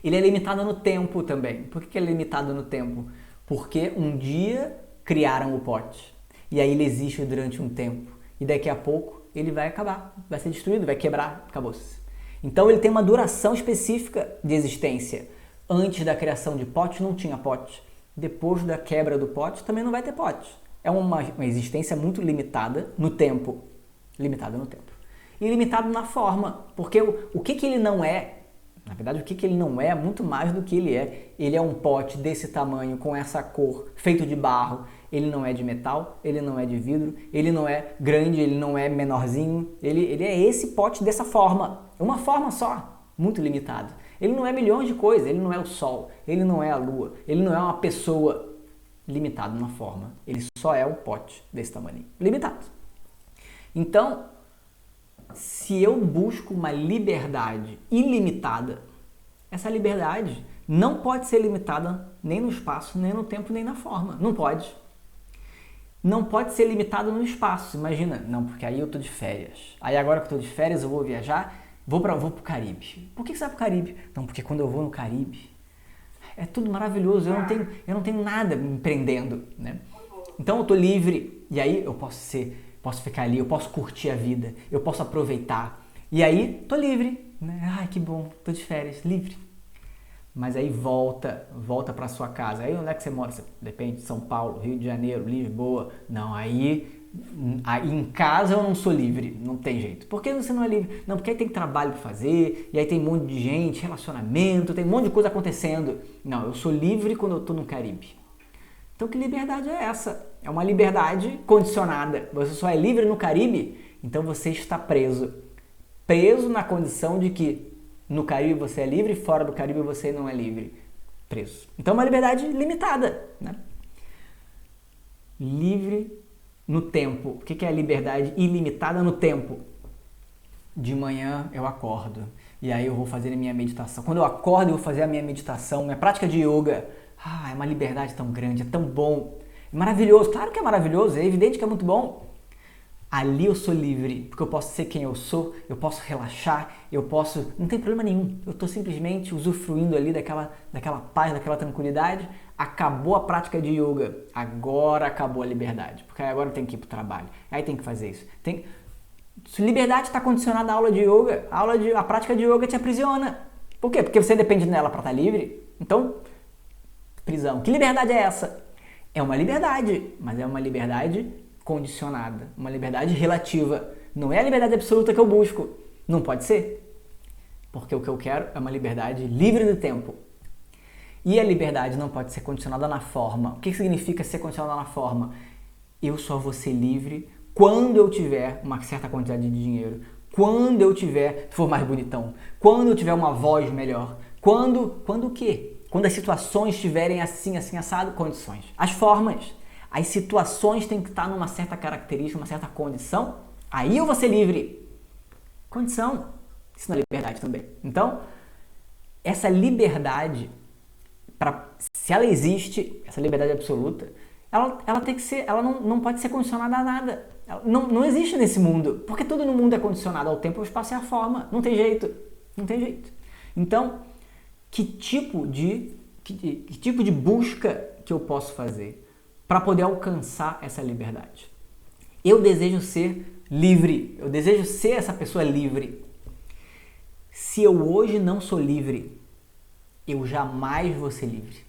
Ele é limitado no tempo também. Por que ele é limitado no tempo? Porque um dia criaram o pote. E aí ele existe durante um tempo. E daqui a pouco ele vai acabar. Vai ser destruído, vai quebrar, acabou-se. Então ele tem uma duração específica de existência. Antes da criação de pote não tinha pote. Depois da quebra do pote também não vai ter pote. É uma existência muito limitada no tempo. Limitada no tempo. E limitado na forma. Porque o que ele não é, na verdade o que ele não é muito mais do que ele é. Ele é um pote desse tamanho, com essa cor, feito de barro. Ele não é de metal, ele não é de vidro, ele não é grande, ele não é menorzinho. Ele é esse pote dessa forma. Uma forma só, muito limitado. Ele não é milhões de coisas, ele não é o Sol, ele não é a Lua, ele não é uma pessoa. Limitado na forma. Ele só é um pote desse tamanho. Limitado. Então, se eu busco uma liberdade ilimitada, essa liberdade não pode ser limitada nem no espaço, nem no tempo, nem na forma. Não pode. Não pode ser limitada no espaço. Imagina, não, porque aí eu tô de férias. Aí agora que eu tô de férias eu vou viajar, vou pro Caribe. Por que você vai pro Caribe? Não, porque quando eu vou no Caribe, é tudo maravilhoso, eu não tenho nada me prendendo, né? Então eu tô livre, e aí eu posso ficar ali, eu posso curtir a vida, eu posso aproveitar. E aí, tô livre, né? Ai, que bom, tô de férias, livre. Mas aí volta para sua casa. Aí onde é que você mora? Depende, São Paulo, Rio de Janeiro, Lisboa. Não, aí em casa eu não sou livre, não tem jeito. Por que você não é livre? Não, porque aí tem trabalho para fazer, e aí tem um monte de gente, relacionamento, tem um monte de coisa acontecendo. Não, eu sou livre quando eu tô no Caribe. Então que liberdade é essa? É uma liberdade condicionada. Você só é livre no Caribe, então você está preso. Preso na condição de que no Caribe você é livre, fora do Caribe você não é livre. Preso. Então é uma liberdade limitada, né? Livre no tempo. O que é a liberdade ilimitada no tempo? De manhã eu acordo e aí eu vou fazer a minha meditação. Quando eu acordo eu vou fazer a minha meditação, minha prática de yoga. É uma liberdade tão grande, é tão bom, é maravilhoso. Claro que é maravilhoso, é evidente que é muito bom. Ali eu sou livre, porque eu posso ser quem eu sou, eu posso relaxar, não tem problema nenhum. Eu estou simplesmente usufruindo ali daquela paz, daquela tranquilidade. Acabou a prática de yoga, agora acabou a liberdade, porque agora tem que ir para o trabalho, aí tem que fazer isso. Liberdade está condicionada à aula de yoga, a prática de yoga te aprisiona. Por quê? Porque você depende dela para estar livre. Então, prisão. Que liberdade é essa? É uma liberdade, mas é uma liberdade condicionada, uma liberdade relativa. Não é a liberdade absoluta que eu busco. Não pode ser. Porque o que eu quero é uma liberdade livre do tempo. E a liberdade não pode ser condicionada na forma. O que significa ser condicionada na forma? Eu só vou ser livre quando eu tiver uma certa quantidade de dinheiro, quando eu for mais bonitão, quando eu tiver uma voz melhor, quando o quê? Quando as situações estiverem assim, assado, condições. As formas, as situações têm que estar numa certa característica, uma certa condição, aí eu vou ser livre. Condição, isso não é liberdade também. Então, essa liberdade, se ela existe, essa liberdade absoluta, ela tem que ser, ela não pode ser condicionada a nada. Ela não existe nesse mundo, porque tudo no mundo é condicionado ao tempo, ao espaço e à forma. Não tem jeito. Não tem jeito. Então, que tipo de busca que eu posso fazer para poder alcançar essa liberdade? Eu desejo ser livre. Eu desejo ser essa pessoa livre. Se eu hoje não sou livre, eu jamais vou ser livre.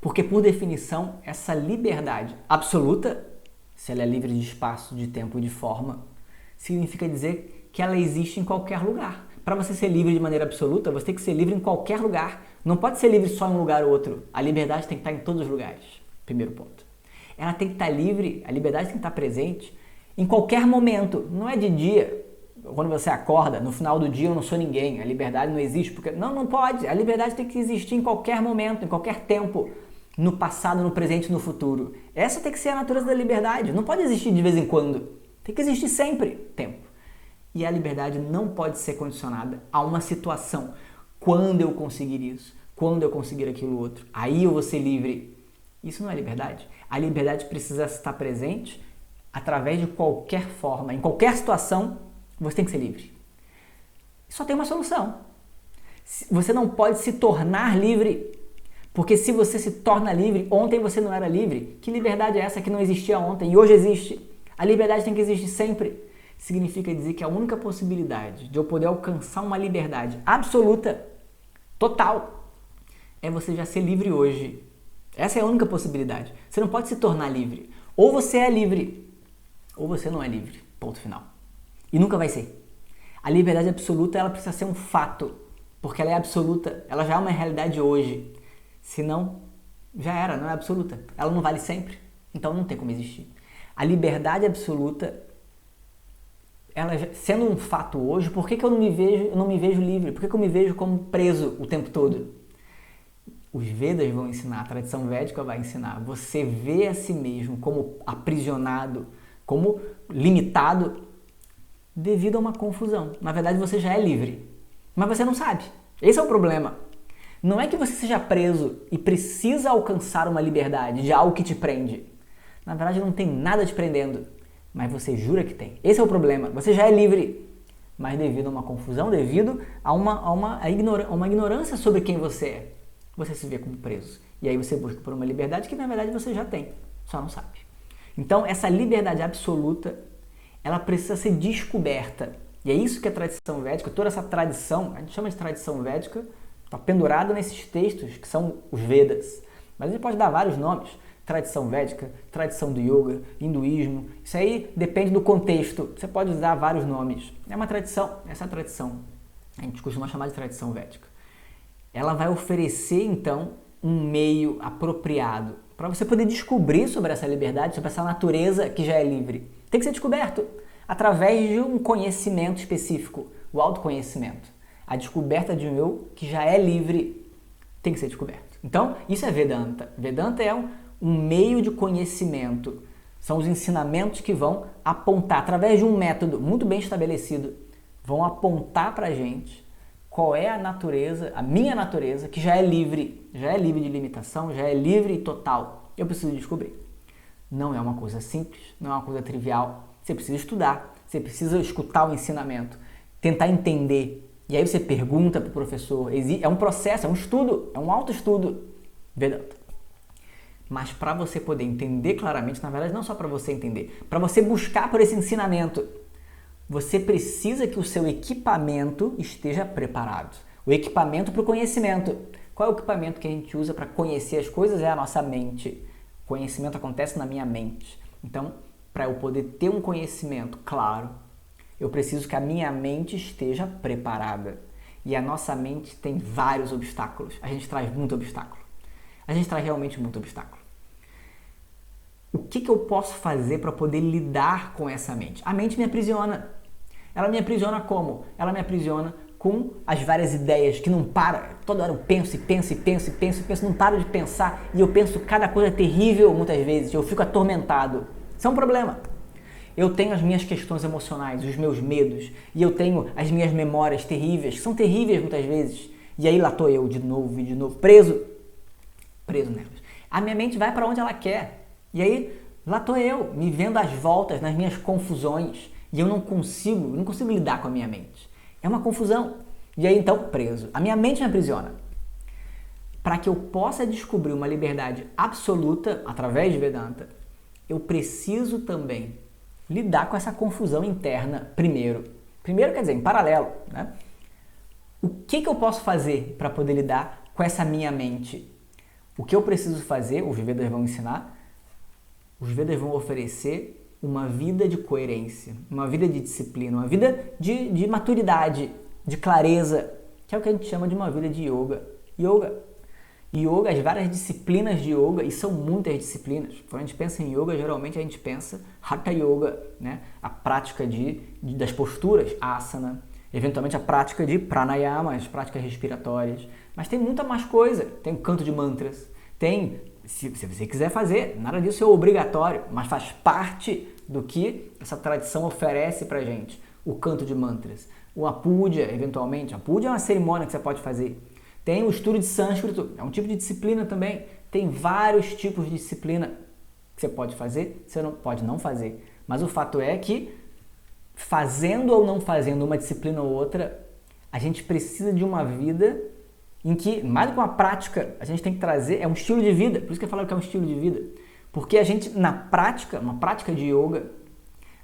Porque, por definição, essa liberdade absoluta, se ela é livre de espaço, de tempo e de forma, significa dizer que ela existe em qualquer lugar. Para você ser livre de maneira absoluta, você tem que ser livre em qualquer lugar. Não pode ser livre só em um lugar ou outro. A liberdade tem que estar em todos os lugares. Primeiro ponto. Ela tem que estar livre, a liberdade tem que estar presente em qualquer momento. Não é de dia, quando você acorda, no final do dia eu não sou ninguém, a liberdade não existe. Porque não pode. A liberdade tem que existir em qualquer momento, em qualquer tempo. No passado, no presente e no futuro. Essa tem que ser a natureza da liberdade. Não pode existir de vez em quando. Tem que existir sempre tempo. E a liberdade não pode ser condicionada a uma situação. Quando eu conseguir isso, quando eu conseguir aquilo outro, aí eu vou ser livre. Isso não é liberdade. A liberdade precisa estar presente através de qualquer forma. Em qualquer situação, você tem que ser livre. Só tem uma solução. Você não pode se tornar livre. Porque se você se torna livre, ontem você não era livre. Que liberdade é essa que não existia ontem e hoje existe? A liberdade tem que existir sempre. Significa dizer que a única possibilidade de eu poder alcançar uma liberdade absoluta, total, é você já ser livre hoje. Essa é a única possibilidade. Você não pode se tornar livre. Ou você é livre, ou você não é livre. Ponto final. E nunca vai ser. A liberdade absoluta, ela precisa ser um fato. Porque ela é absoluta. Ela já é uma realidade hoje. Senão, já era, não é absoluta. Ela não vale sempre, então não tem como existir. A liberdade absoluta, ela sendo um fato hoje, por que eu não me vejo livre? Por que eu me vejo como preso o tempo todo? Os Vedas vão ensinar, a tradição védica vai ensinar. Você vê a si mesmo como aprisionado, como limitado, devido a uma confusão. Na verdade, você já é livre, mas você não sabe. Esse é o problema. Não é que você seja preso e precisa alcançar uma liberdade de algo que te prende. Na verdade, não tem nada te prendendo, mas você jura que tem. Esse é o problema. Você já é livre, mas devido a uma confusão, devido a uma ignorância sobre quem você é, você se vê como preso. E aí você busca por uma liberdade que, na verdade, você já tem, só não sabe. Então, essa liberdade absoluta, ela precisa ser descoberta. E é isso que a tradição védica, toda essa tradição, a gente chama de tradição védica, está pendurado nesses textos que são os Vedas. Mas a gente pode dar vários nomes. Tradição védica, tradição do yoga, hinduísmo. Isso aí depende do contexto. Você pode usar vários nomes. É uma tradição. Essa é a tradição. A gente costuma chamar de tradição védica. Ela vai oferecer, então, um meio apropriado para você poder descobrir sobre essa liberdade, sobre essa natureza que já é livre. Tem que ser descoberto através de um conhecimento específico, o autoconhecimento. A descoberta de um eu que já é livre tem que ser descoberto. Então, isso é Vedanta. Vedanta é um meio de conhecimento. São os ensinamentos que vão apontar, através de um método muito bem estabelecido, vão apontar para a gente qual é a natureza, a minha natureza, que já é livre de limitação, já é livre e total. Eu preciso descobrir. Não é uma coisa simples, não é uma coisa trivial. Você precisa estudar, você precisa escutar o ensinamento, tentar entender. E aí você pergunta para o professor, é um processo, é um estudo, é um autoestudo Vedanta. Mas para você poder entender claramente, na verdade não só para você entender, para você buscar por esse ensinamento, você precisa que o seu equipamento esteja preparado. O equipamento para o conhecimento. Qual é o equipamento que a gente usa para conhecer as coisas? É a nossa mente. O conhecimento acontece na minha mente. Então, para eu poder ter um conhecimento claro, eu preciso que a minha mente esteja preparada. E a nossa mente tem vários obstáculos. A gente traz muito obstáculo. A gente traz realmente muito obstáculo. O que eu posso fazer para poder lidar com essa mente? A mente me aprisiona. Ela me aprisiona como? Ela me aprisiona com as várias ideias que não para. Toda hora eu penso, não paro de pensar. E eu penso cada coisa terrível muitas vezes. Eu fico atormentado. Isso é um problema. Eu tenho as minhas questões emocionais, os meus medos, e eu tenho as minhas memórias terríveis, que são terríveis muitas vezes. E aí lá estou eu de novo, preso nelas. A minha mente vai para onde ela quer. E aí lá estou eu, me vendo às voltas nas minhas confusões, e eu não consigo lidar com a minha mente. É uma confusão. E aí então, preso. A minha mente me aprisiona. Para que eu possa descobrir uma liberdade absoluta através de Vedanta, eu preciso também lidar com essa confusão interna primeiro. Primeiro quer dizer, em paralelo, né? O que eu posso fazer para poder lidar com essa minha mente? O que eu preciso fazer, os Vedas vão ensinar, os Vedas vão oferecer uma vida de coerência, uma vida de disciplina, uma vida de maturidade, de clareza, que é o que a gente chama de uma vida de yoga. Yoga, as várias disciplinas de yoga, e são muitas disciplinas. Quando a gente pensa em yoga, geralmente a gente pensa Hatha Yoga, né? A prática das posturas, asana, eventualmente a prática de pranayama, as práticas respiratórias. Mas tem muita mais coisa. Tem o canto de mantras, tem, se você quiser fazer, nada disso é obrigatório, mas faz parte do que essa tradição oferece pra gente. O canto de mantras, o puja, eventualmente. A puja é uma cerimônia que você pode fazer. Tem o estudo de sânscrito, é um tipo de disciplina também. Tem vários tipos de disciplina que você pode fazer, você não pode não fazer. Mas o fato é que, fazendo ou não fazendo uma disciplina ou outra, a gente precisa de uma vida em que, mais do que uma prática, a gente tem que trazer, é um estilo de vida. Por isso que eu falo que é um estilo de vida. Porque a gente, na prática, uma prática de yoga,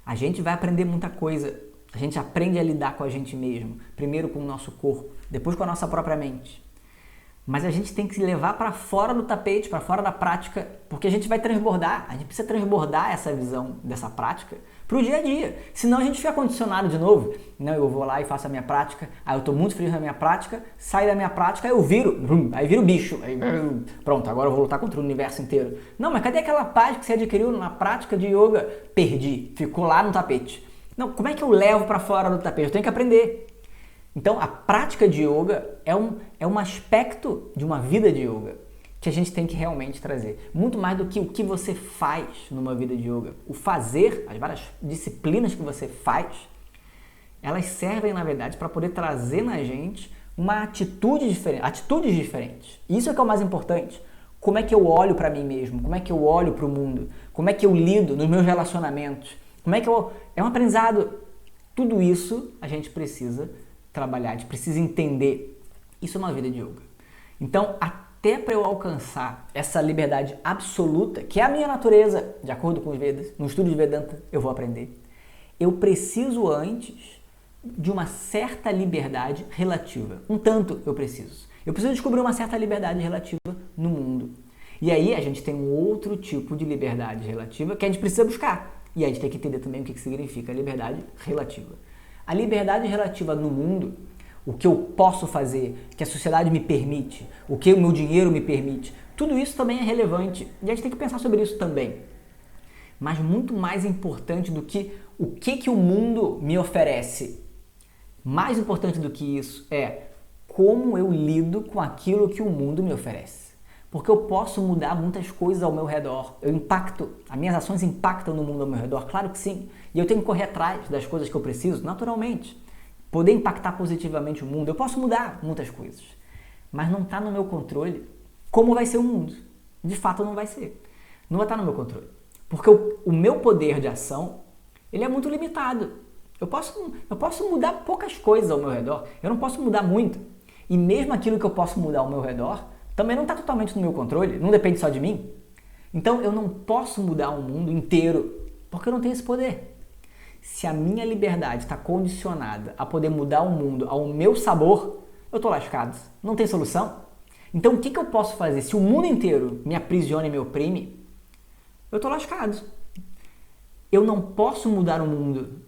a gente vai aprender muita coisa. A gente aprende a lidar com a gente mesmo. Primeiro com o nosso corpo, depois com a nossa própria mente. Mas a gente tem que se levar para fora do tapete, para fora da prática, porque a gente vai transbordar. A gente precisa transbordar essa visão dessa prática para o dia a dia. Senão a gente fica condicionado de novo. Não, eu vou lá e faço a minha prática, aí eu estou muito feliz na minha prática, saio da minha prática, aí eu viro, aí viro bicho. Aí, pronto, agora eu vou lutar contra o universo inteiro. Não, mas cadê aquela paz que você adquiriu na prática de yoga? Perdi, ficou lá no tapete. Não, como é que eu levo para fora do tapete? Eu tenho que aprender. Então, a prática de yoga é um aspecto de uma vida de yoga que a gente tem que realmente trazer. Muito mais do que o que você faz numa vida de yoga. O fazer, as várias disciplinas que você faz, elas servem, na verdade, para poder trazer na gente uma atitude diferente, atitudes diferentes. Isso é que é o mais importante. Como é que eu olho para mim mesmo? Como é que eu olho para o mundo? Como é que eu lido nos meus relacionamentos? Como é que eu... É um aprendizado. Tudo isso a gente precisa trabalhar, a gente precisa entender. Isso é uma vida de yoga. Então, até para eu alcançar essa liberdade absoluta, que é a minha natureza, de acordo com os Vedas, no estudo de Vedanta eu vou aprender, eu preciso antes de uma certa liberdade relativa. Um tanto eu preciso. Eu preciso descobrir uma certa liberdade relativa no mundo. E aí a gente tem um outro tipo de liberdade relativa que a gente precisa buscar. E aí a gente tem que entender também o que significa liberdade relativa. A liberdade relativa no mundo, o que eu posso fazer, o que a sociedade me permite, o que o meu dinheiro me permite, tudo isso também é relevante e a gente tem que pensar sobre isso também. Mas muito mais importante do que o que o mundo me oferece, mais importante do que isso é como eu lido com aquilo que o mundo me oferece. Porque eu posso mudar muitas coisas ao meu redor, eu impacto, as minhas ações impactam no mundo ao meu redor, claro que sim. E eu tenho que correr atrás das coisas que eu preciso, naturalmente. Poder impactar positivamente o mundo, eu posso mudar muitas coisas. Mas não está no meu controle como vai ser o mundo. De fato não vai ser. Não vai estar no meu controle. Porque o meu poder de ação, ele é muito limitado. Eu posso mudar poucas coisas ao meu redor, eu não posso mudar muito. E mesmo aquilo que eu posso mudar ao meu redor, também não está totalmente no meu controle, não depende só de mim. Então eu não posso mudar o mundo inteiro, porque eu não tenho esse poder. Se a minha liberdade está condicionada a poder mudar o mundo ao meu sabor, eu estou lascado, não tem solução. Então o que eu posso fazer? Se o mundo inteiro me aprisiona e me oprime, eu estou lascado. Eu não posso mudar o mundo,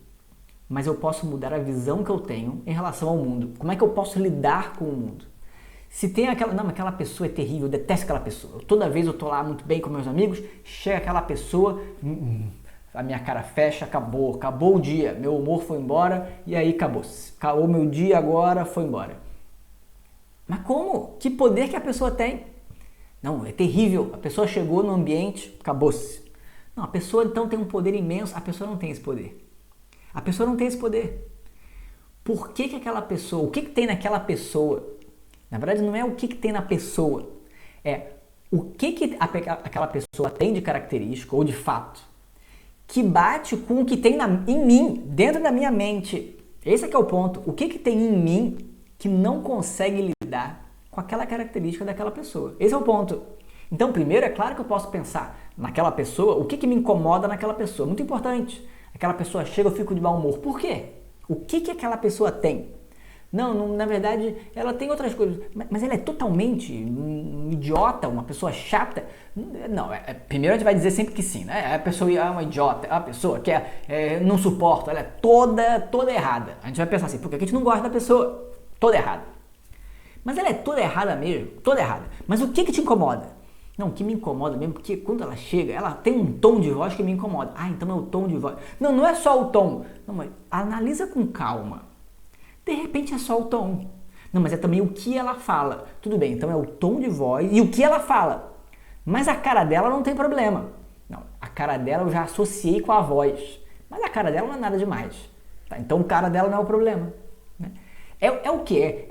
mas eu posso mudar a visão que eu tenho em relação ao mundo. Como é que eu posso lidar com o mundo? Se tem aquela pessoa é terrível, eu detesto aquela pessoa. Toda vez eu tô lá muito bem com meus amigos, chega aquela pessoa, a minha cara fecha, acabou o dia, meu humor foi embora e aí acabou-se. Acabou meu dia agora, foi embora. Mas como? Que poder que a pessoa tem? Não, é terrível, a pessoa chegou no ambiente, acabou-se. Não, a pessoa então tem um poder imenso, a pessoa não tem esse poder. A pessoa não tem esse poder. Por que aquela pessoa, o que tem naquela pessoa? Na verdade, não é o que tem na pessoa, é o que aquela pessoa tem de característica ou de fato que bate com o que tem em mim, dentro da minha mente. Esse é que é o ponto. O que tem em mim que não consegue lidar com aquela característica daquela pessoa? Esse é o ponto. Então, primeiro, é claro que eu posso pensar naquela pessoa, o que me incomoda naquela pessoa. Muito importante. Aquela pessoa chega, eu fico de mau humor. Por quê? O que aquela pessoa tem? Não, na verdade, ela tem outras coisas. Mas ela é totalmente um idiota, uma pessoa chata? Não, primeiro a gente vai dizer sempre que sim, né? A pessoa é uma idiota, a pessoa que não suporta, ela é toda errada. A gente vai pensar assim, porque a gente não gosta da pessoa toda errada. Mas ela é toda errada mesmo, toda errada. Mas o que te incomoda? Não, o que me incomoda mesmo, porque quando ela chega, ela tem um tom de voz que me incomoda. Ah, então é o tom de voz. Não é só o tom. Não, mas analisa com calma. De repente é só o tom. Não, mas é também o que ela fala. Tudo bem, então é o tom de voz e o que ela fala. Mas a cara dela não tem problema. Não, a cara dela eu já associei com a voz. Mas a cara dela não é nada demais. Tá? Então o cara dela não é o problema. Né? É o que?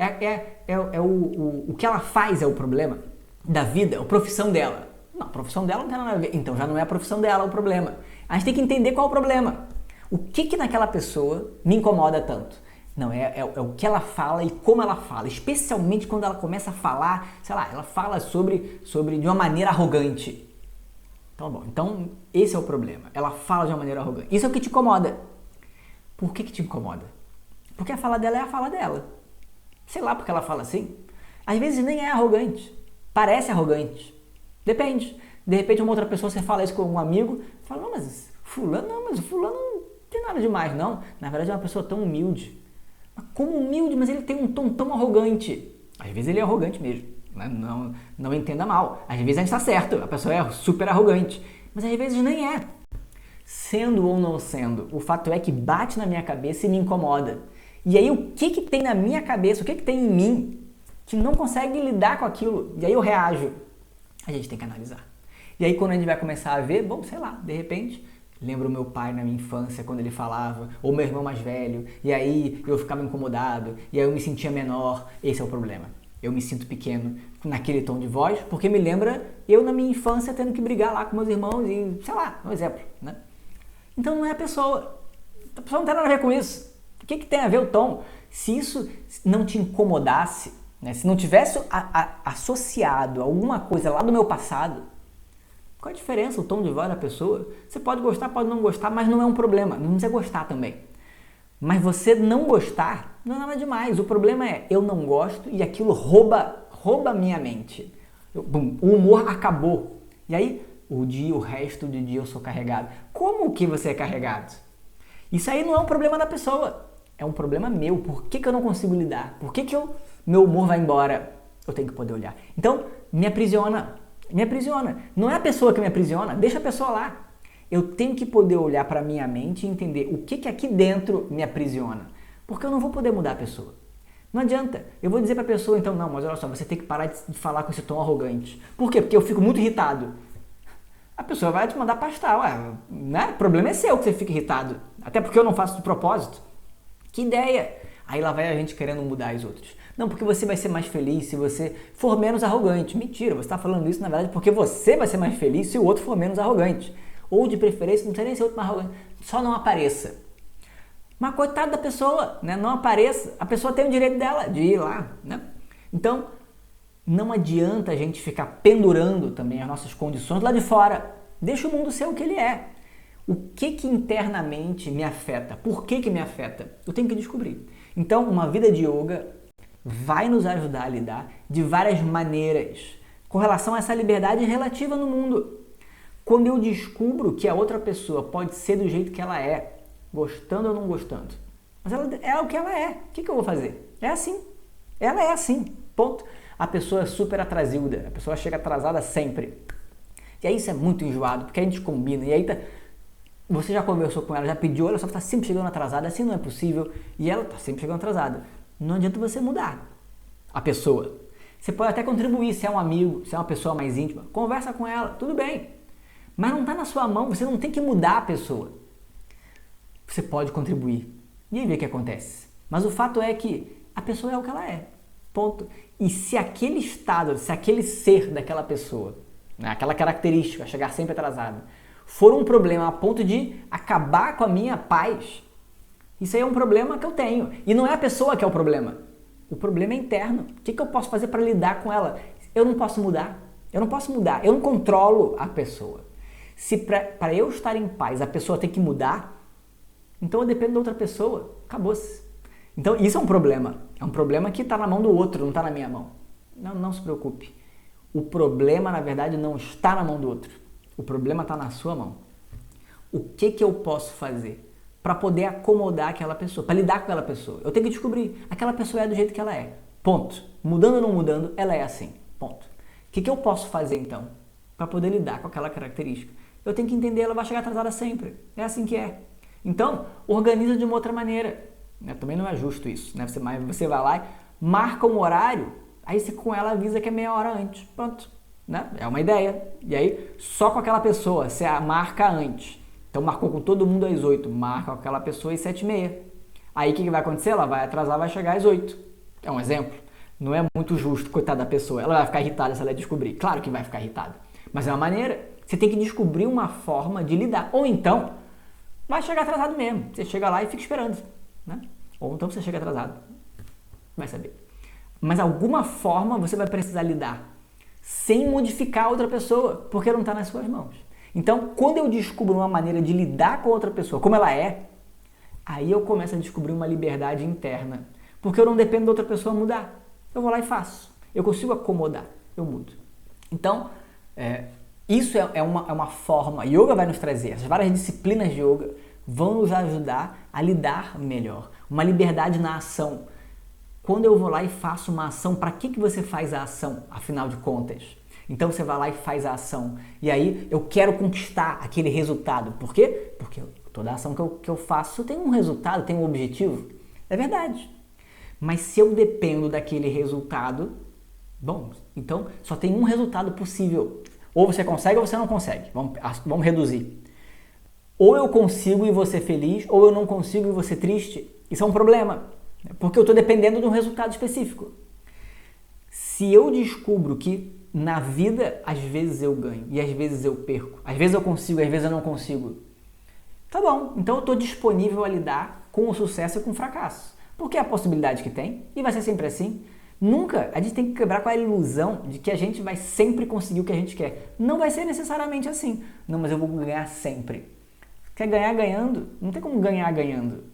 O que ela faz é o problema da vida, a profissão dela. Não, a profissão dela não tem nada a ver. Então já não é a profissão dela o problema. A gente tem que entender qual é o problema. O que naquela pessoa me incomoda tanto? Não, é o que ela fala e como ela fala, especialmente quando ela começa a falar, sei lá, ela fala sobre de uma maneira arrogante. Então, bom, então esse é o problema, ela fala de uma maneira arrogante. Isso é o que te incomoda. Por que te incomoda? Porque a fala dela é a fala dela. Sei lá porque ela fala assim. Às vezes nem é arrogante, parece arrogante. Depende. De repente uma outra pessoa, você fala isso com um amigo, fala, não, mas fulano não tem nada demais, não. Na verdade é uma pessoa tão humilde. Como humilde, mas ele tem um tom tão arrogante. Às vezes ele é arrogante mesmo, né? Não entenda mal. Às vezes a gente está certo, a pessoa é super arrogante, mas às vezes nem é. Sendo ou não sendo, o fato é que bate na minha cabeça e me incomoda. E aí o que tem na minha cabeça, o que tem em mim que não consegue lidar com aquilo? E aí eu reajo. A gente tem que analisar. E aí quando a gente vai começar a ver, bom, sei lá, de repente... Lembro meu pai na minha infância, quando ele falava, ou meu irmão mais velho, e aí eu ficava incomodado, e aí eu me sentia menor. Esse é o problema. Eu me sinto pequeno naquele tom de voz, porque me lembra eu na minha infância tendo que brigar lá com meus irmãos e, sei lá, um exemplo, né? Então não é a pessoa não tem nada a ver com isso. O que tem a ver o tom? Se isso não te incomodasse, né? Se não tivesse associado a alguma coisa lá do meu passado, qual a diferença, o tom de voz da pessoa? Você pode gostar, pode não gostar, mas não é um problema. Não precisa gostar também. Mas você não gostar não é nada demais. O problema é, eu não gosto e aquilo rouba a minha mente. O humor acabou. E aí, o resto do dia eu sou carregado. Como que você é carregado? Isso aí não é um problema da pessoa. É um problema meu. Por que eu não consigo lidar? Por que meu humor vai embora? Eu tenho que poder olhar. Então, me aprisiona. Me aprisiona. Não é a pessoa que me aprisiona, deixa a pessoa lá. Eu tenho que poder olhar para a minha mente e entender o que aqui dentro me aprisiona. Porque eu não vou poder mudar a pessoa. Não adianta. Eu vou dizer para a pessoa, então, não, mas olha só, você tem que parar de falar com esse tom arrogante. Por quê? Porque eu fico muito irritado. A pessoa vai te mandar pastar. Ué, né? O problema é seu que você fica irritado. Até porque eu não faço de propósito. Que ideia! Aí lá vai a gente querendo mudar os outros. Não, porque você vai ser mais feliz se você for menos arrogante. Mentira, você está falando isso, na verdade, porque você vai ser mais feliz se o outro for menos arrogante. Ou, de preferência, não sei nem se o outro mais arrogante. Só não apareça. Mas coitado da pessoa, né? Não apareça. A pessoa tem o direito dela de ir lá, né? Então, não adianta a gente ficar pendurando também as nossas condições lá de fora. Deixa o mundo ser o que ele é. O que internamente me afeta? Por que me afeta? Eu tenho que descobrir. Então, uma vida de yoga vai nos ajudar a lidar de várias maneiras com relação a essa liberdade relativa no mundo. Quando eu descubro que a outra pessoa pode ser do jeito que ela é, gostando ou não gostando, mas ela é o que ela é, o que eu vou fazer? É assim. Ela é assim. Ponto. A pessoa é super atrasilda, a pessoa chega atrasada sempre. E aí isso é muito enjoado, porque a gente combina, e aí você já conversou com ela, já pediu, olha só, está sempre chegando atrasada, assim não é possível, e ela está sempre chegando atrasada. Não adianta você mudar a pessoa. Você pode até contribuir, se é um amigo, se é uma pessoa mais íntima, conversa com ela, tudo bem. Mas não está na sua mão, você não tem que mudar a pessoa. Você pode contribuir. E aí vê o que acontece. Mas o fato é que a pessoa é o que ela é. Ponto. E se aquele estado, se aquele ser daquela pessoa, né, aquela característica, chegar sempre atrasado, for um problema a ponto de acabar com a minha paz, isso aí é um problema que eu tenho. E não é a pessoa que é o problema. O problema é interno. O que eu posso fazer para lidar com ela? Eu não posso mudar. Eu não posso mudar. Eu não controlo a pessoa. Se para eu estar em paz a pessoa tem que mudar, Então eu dependo da outra pessoa, acabou-se. Então isso é um problema. É um problema que está na mão do outro, não está na minha mão. Não se preocupe. O problema, na verdade, não está na mão do outro. O problema está na sua mão. O que eu posso fazer para poder acomodar aquela pessoa, para lidar com aquela pessoa? Eu tenho que descobrir. Aquela pessoa é do jeito que ela é. Ponto. Mudando ou não mudando, ela é assim. Ponto. O que eu posso fazer, então, para poder lidar com aquela característica? Eu tenho que entender, ela vai chegar atrasada sempre. É assim que é. Então, organiza de uma outra maneira. Também não é justo isso. Você vai lá e marca um horário, aí você com ela avisa que é meia hora antes. Pronto. É uma ideia. E aí, só com aquela pessoa, você a marca antes. Então, marcou com todo mundo às 8, marca com aquela pessoa às 7h30. Aí, o que vai acontecer? Ela vai atrasar, vai chegar às 8. É um exemplo. Não é muito justo, coitada da pessoa. Ela vai ficar irritada se ela descobrir. Claro que vai ficar irritada. Mas é uma maneira. Você tem que descobrir uma forma de lidar. Ou então, vai chegar atrasado mesmo. Você chega lá e fica esperando. Ou então você chega atrasado. Vai saber. Mas alguma forma você vai precisar lidar. Sem modificar a outra pessoa. Porque não está nas suas mãos. Então, quando eu descubro uma maneira de lidar com a outra pessoa como ela é, aí eu começo a descobrir uma liberdade interna. Porque eu não dependo da outra pessoa mudar. Eu vou lá e faço. Eu consigo acomodar. Eu mudo. Então, isso é uma forma. Yoga vai nos trazer. Essas várias disciplinas de yoga vão nos ajudar a lidar melhor. Uma liberdade na ação. Quando eu vou lá e faço uma ação, para que você faz a ação, afinal de contas? Então você vai lá e faz a ação. E aí eu quero conquistar aquele resultado. Por quê? Porque toda ação que eu faço tem um resultado, tem um objetivo. É verdade. Mas se eu dependo daquele resultado, bom, então só tem um resultado possível. Ou você consegue ou você não consegue. Vamos reduzir. Ou eu consigo e vou ser feliz, ou eu não consigo e vou ser triste. Isso é um problema. Porque eu estou dependendo de um resultado específico. Se eu descubro que na vida, às vezes eu ganho e às vezes eu perco. Às vezes eu consigo, às vezes eu não consigo. Tá bom, então eu estou disponível a lidar com o sucesso e com o fracasso. Porque é a possibilidade que tem e vai ser sempre assim. Nunca, a gente tem que quebrar com a ilusão de que a gente vai sempre conseguir o que a gente quer. Não vai ser necessariamente assim. Não, mas eu vou ganhar sempre. Quer ganhar ganhando? Não tem como ganhar ganhando.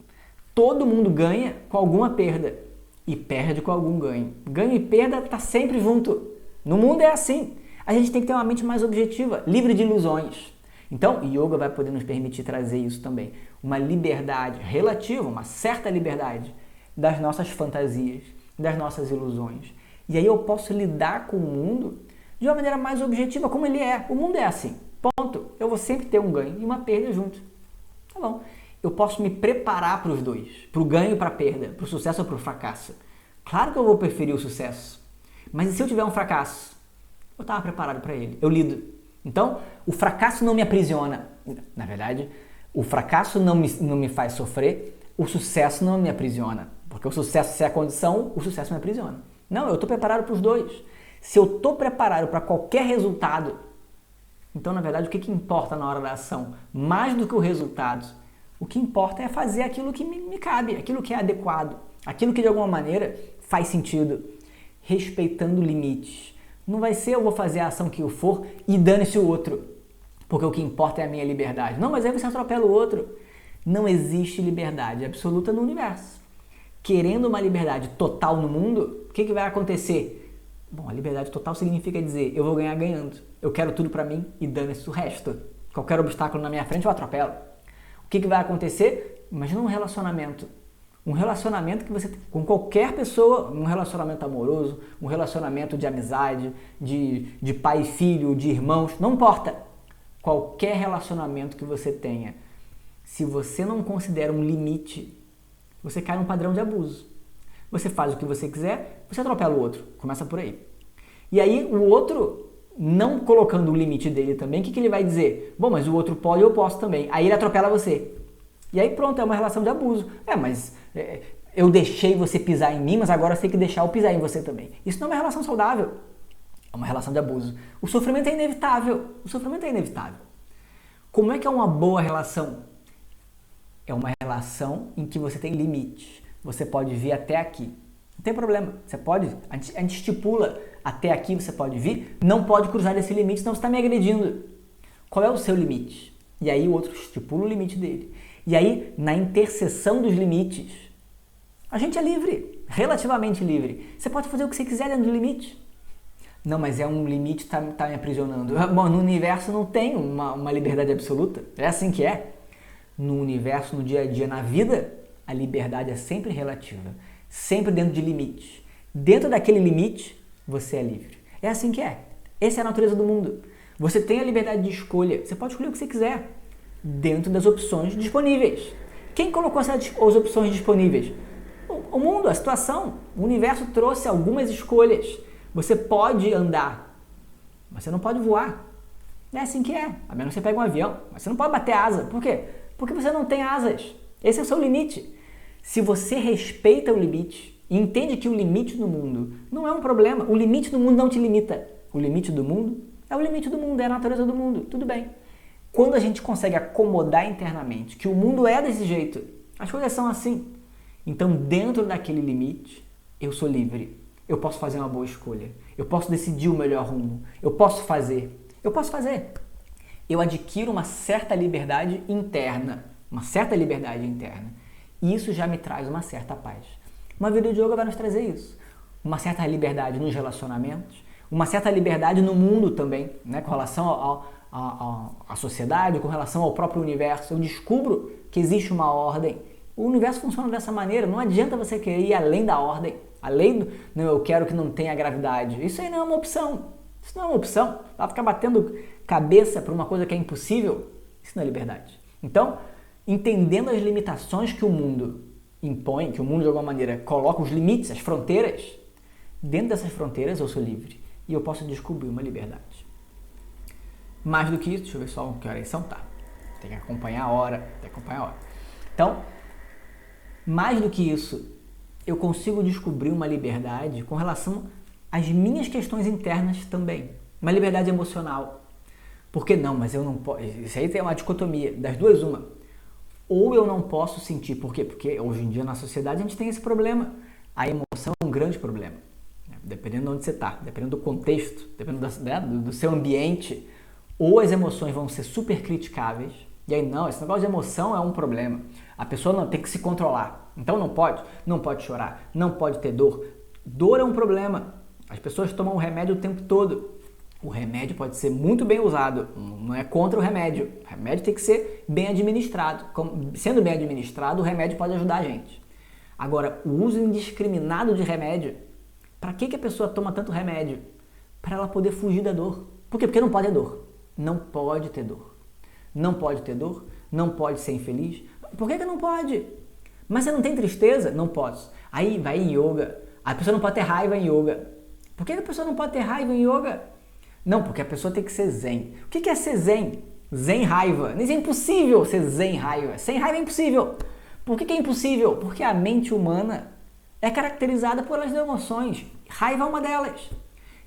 Todo mundo ganha com alguma perda e perde com algum ganho. Ganho e perda está sempre junto. No mundo é assim. A gente tem que ter uma mente mais objetiva, livre de ilusões. Então, yoga vai poder nos permitir trazer isso também. Uma liberdade relativa, uma certa liberdade das nossas fantasias, das nossas ilusões. E aí eu posso lidar com o mundo de uma maneira mais objetiva, como ele é. O mundo é assim. Ponto. Eu vou sempre ter um ganho e uma perda junto. Tá bom. Eu posso me preparar para os dois. Para o ganho e para a perda. Para o sucesso ou para o fracasso. Claro que eu vou preferir o sucesso. Mas e se eu tiver um fracasso? Eu estava preparado para ele. Eu lido. Então, o fracasso não me aprisiona. Na verdade, o fracasso não me faz sofrer. O sucesso não me aprisiona. Porque o sucesso, se é a condição, o sucesso me aprisiona. Não, eu estou preparado para os dois. Se eu estou preparado para qualquer resultado, então, na verdade, o que importa na hora da ação? Mais do que o resultado, o que importa é fazer aquilo que me cabe, aquilo que é adequado, aquilo que de alguma maneira faz sentido, respeitando limites. Não vai ser eu vou fazer a ação que eu for e dane-se o outro, porque o que importa é a minha liberdade. Não, mas aí você atropela o outro. Não existe liberdade absoluta no universo. Querendo uma liberdade total no mundo, o que vai acontecer? Bom, a liberdade total significa dizer, eu vou ganhar ganhando. Eu quero tudo pra mim e dane-se o resto. Qualquer obstáculo na minha frente eu atropelo. O que vai acontecer? Imagina um relacionamento. Um relacionamento que você tem com qualquer pessoa, um relacionamento amoroso, um relacionamento de amizade, de pai e filho, de irmãos, não importa. Qualquer relacionamento que você tenha, se você não considera um limite, você cai num padrão de abuso. Você faz o que você quiser, você atropela o outro. Começa por aí. E aí o outro, não colocando o limite dele também, o que ele vai dizer? Bom, mas o outro pode, eu posso também. Aí ele atropela você. E aí pronto, é uma relação de abuso. Mas eu deixei você pisar em mim, mas agora você tem que deixar eu pisar em você também. Isso não é uma relação saudável. É uma relação de abuso. O sofrimento é inevitável. O sofrimento é inevitável. Como é que é uma boa relação? É uma relação em que você tem limites. Você pode vir até aqui. Não tem problema. Você pode, a gente estipula até aqui você pode vir, não pode cruzar esse limite, senão você está me agredindo. Qual é o seu limite? E aí o outro estipula o limite dele. E aí, na interseção dos limites, a gente é livre, relativamente livre. Você pode fazer o que você quiser dentro do limite. Não, mas é um limite que tá me aprisionando. Bom, no universo não tem uma liberdade absoluta. É assim que é. No universo, no dia a dia, na vida, a liberdade é sempre relativa. Sempre dentro de limites. Dentro daquele limite, você é livre. É assim que é. Essa é a natureza do mundo. Você tem a liberdade de escolha. Você pode escolher o que você quiser. Dentro das opções disponíveis. Quem colocou as opções disponíveis? O mundo, a situação. O universo trouxe algumas escolhas. Você pode andar, mas você não pode voar. É assim que é. A menos que você pegue um avião, mas você não pode bater asa. Por quê? Porque você não tem asas. Esse é o seu limite. Se você respeita o limite e entende que o limite do mundo não é um problema, o limite do mundo não te limita. O limite do mundo é o limite do mundo, é a natureza do mundo. Tudo bem. Quando a gente consegue acomodar internamente que o mundo é desse jeito, as coisas são assim. Então, dentro daquele limite, eu sou livre. Eu posso fazer uma boa escolha. Eu posso decidir o melhor rumo. Eu posso fazer. Eu adquiro uma certa liberdade interna. E isso já me traz uma certa paz. Uma vida de yoga vai nos trazer isso. Uma certa liberdade nos relacionamentos. Uma certa liberdade no mundo também, né? Com relação à sociedade, com relação ao próprio universo. Eu descubro que existe uma ordem. O universo funciona dessa maneira. Não adianta você querer ir além da ordem. Além do, não, eu quero que não tenha gravidade. Isso aí não é uma opção. Isso não é uma opção. Vai ficar batendo cabeça por uma coisa que é impossível. Isso não é liberdade. Então, entendendo as limitações que o mundo impõe, que o mundo de alguma maneira coloca os limites, as fronteiras, dentro dessas fronteiras eu sou livre. E eu posso descobrir uma liberdade. Mais do que isso, deixa eu ver só que horas são, tá? Tem que acompanhar a hora. Então, mais do que isso, eu consigo descobrir uma liberdade com relação às minhas questões internas também. Uma liberdade emocional. Por que não? Mas eu não posso. Isso aí tem uma dicotomia. Das duas, uma. Ou eu não posso sentir. Por quê? Porque hoje em dia na sociedade a gente tem esse problema. A emoção é um grande problema. Dependendo de onde você está, dependendo do contexto, dependendo do seu ambiente, ou as emoções vão ser super criticáveis. E aí, não, esse negócio de emoção é um problema. A pessoa não tem que se controlar. Então não pode chorar, não pode ter dor. Dor é um problema. As pessoas tomam remédio o tempo todo. O remédio pode ser muito bem usado, não é contra o remédio. O remédio tem que ser bem administrado. Sendo bem administrado, o remédio pode ajudar a gente. Agora, o uso indiscriminado de remédio, para que a pessoa toma tanto remédio? Para ela poder fugir da dor. Por quê? Porque não pode ter dor. Não pode ter dor. Não pode ter dor, não pode ser infeliz. Por que não pode? Mas você não tem tristeza? Não posso. Aí vai em yoga. A pessoa não pode ter raiva em yoga. Por que a pessoa não pode ter raiva em yoga? Não, porque a pessoa tem que ser zen. O que é ser zen? Zen raiva. É impossível ser zen raiva. Sem raiva é impossível. Por que é impossível? Porque a mente humana é caracterizada pelas emoções. Raiva é uma delas.